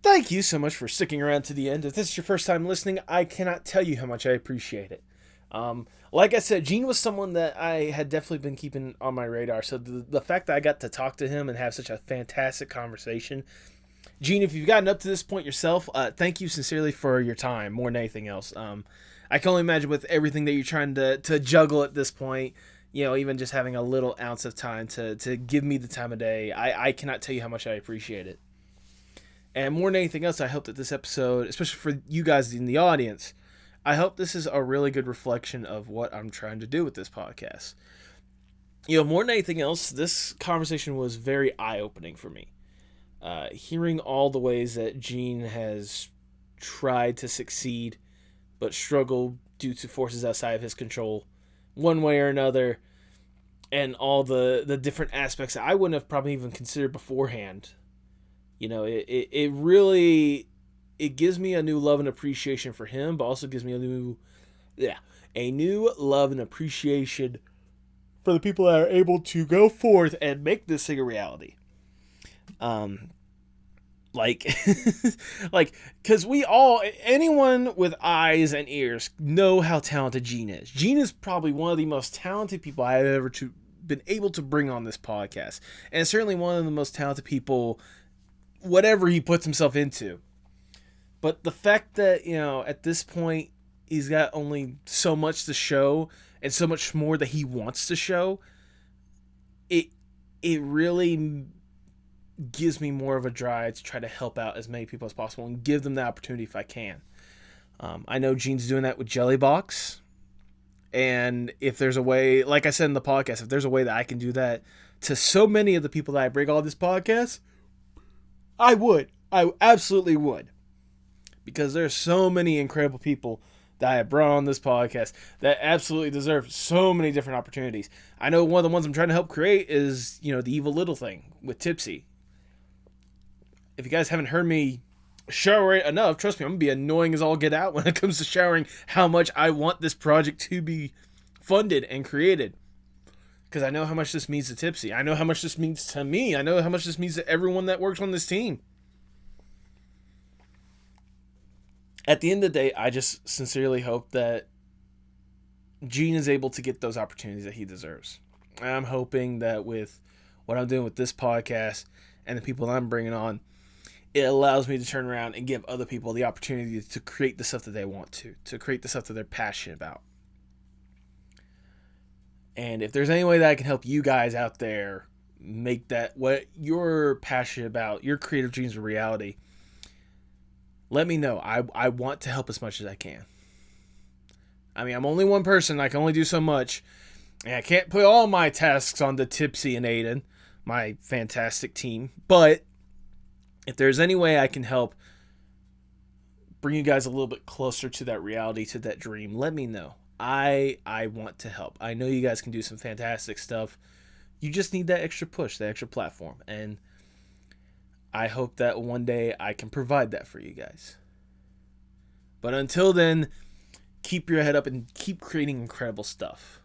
Thank you so much for sticking around to the end. If this is your first time listening, I cannot tell you how much I appreciate it. Like I said, Gene was someone that I had definitely been keeping on my radar. So the fact that I got to talk to him and have such a fantastic conversation. Gene, if you've gotten up to this point yourself, thank you sincerely for your time more than anything else. I can only imagine with everything that you're trying to juggle at this point, you know, even just having a little ounce of time to give me the time of day, I cannot tell you how much I appreciate it. And more than anything else, I hope that this episode, especially for you guys in the audience, I hope this is a really good reflection of what I'm trying to do with this podcast. more than anything else, this conversation was very eye-opening for me. Hearing all the ways that Gene has tried to succeed, but struggled due to forces outside of his control, one way or another, and all the different aspects that I wouldn't have probably even considered beforehand. It really, it gives me a new love and appreciation for him, but also gives me a new love and appreciation for the people that are able to go forth and make this thing a reality. Because anyone with eyes and ears know how talented Gene is. Gene is probably one of the most talented people I have ever been able to bring on this podcast, and certainly one of the most talented people, whatever he puts himself into. But the fact that, at this point, he's got only so much to show, and so much more that he wants to show, it really gives me more of a drive to try to help out as many people as possible and give them the opportunity if I can. I know Gene's doing that with Jellybox, and if there's a way, like I said in the podcast, if there's a way that I can do that to so many of the people that I bring on this podcast, I absolutely would, because there's so many incredible people that I have brought on this podcast that absolutely deserve so many different opportunities. I know one of the ones I'm trying to help create is, the Evil Little thing with Tipsy. If you guys haven't heard me shower it enough, trust me, I'm going to be annoying as all get out when it comes to showering how much I want this project to be funded and created. Because I know how much this means to Tipsy. I know how much this means to me. I know how much this means to everyone that works on this team. At the end of the day, I just sincerely hope that Gene is able to get those opportunities that he deserves. I'm hoping that with what I'm doing with this podcast and the people that I'm bringing on, it allows me to turn around and give other people the opportunity to create the stuff that they want to create the stuff that they're passionate about. And if there's any way that I can help you guys out there make that what you're passionate about, your creative dreams, a reality, let me know. I want to help as much as I can. I mean, I'm only one person. I can only do so much. And I can't put all my tasks on the Tipsy and Aiden, my fantastic team. But if there's any way I can help bring you guys a little bit closer to that reality, to that dream, let me know. I want to help. I know you guys can do some fantastic stuff. You just need that extra push, that extra platform. And I hope that one day I can provide that for you guys. But until then, keep your head up and keep creating incredible stuff.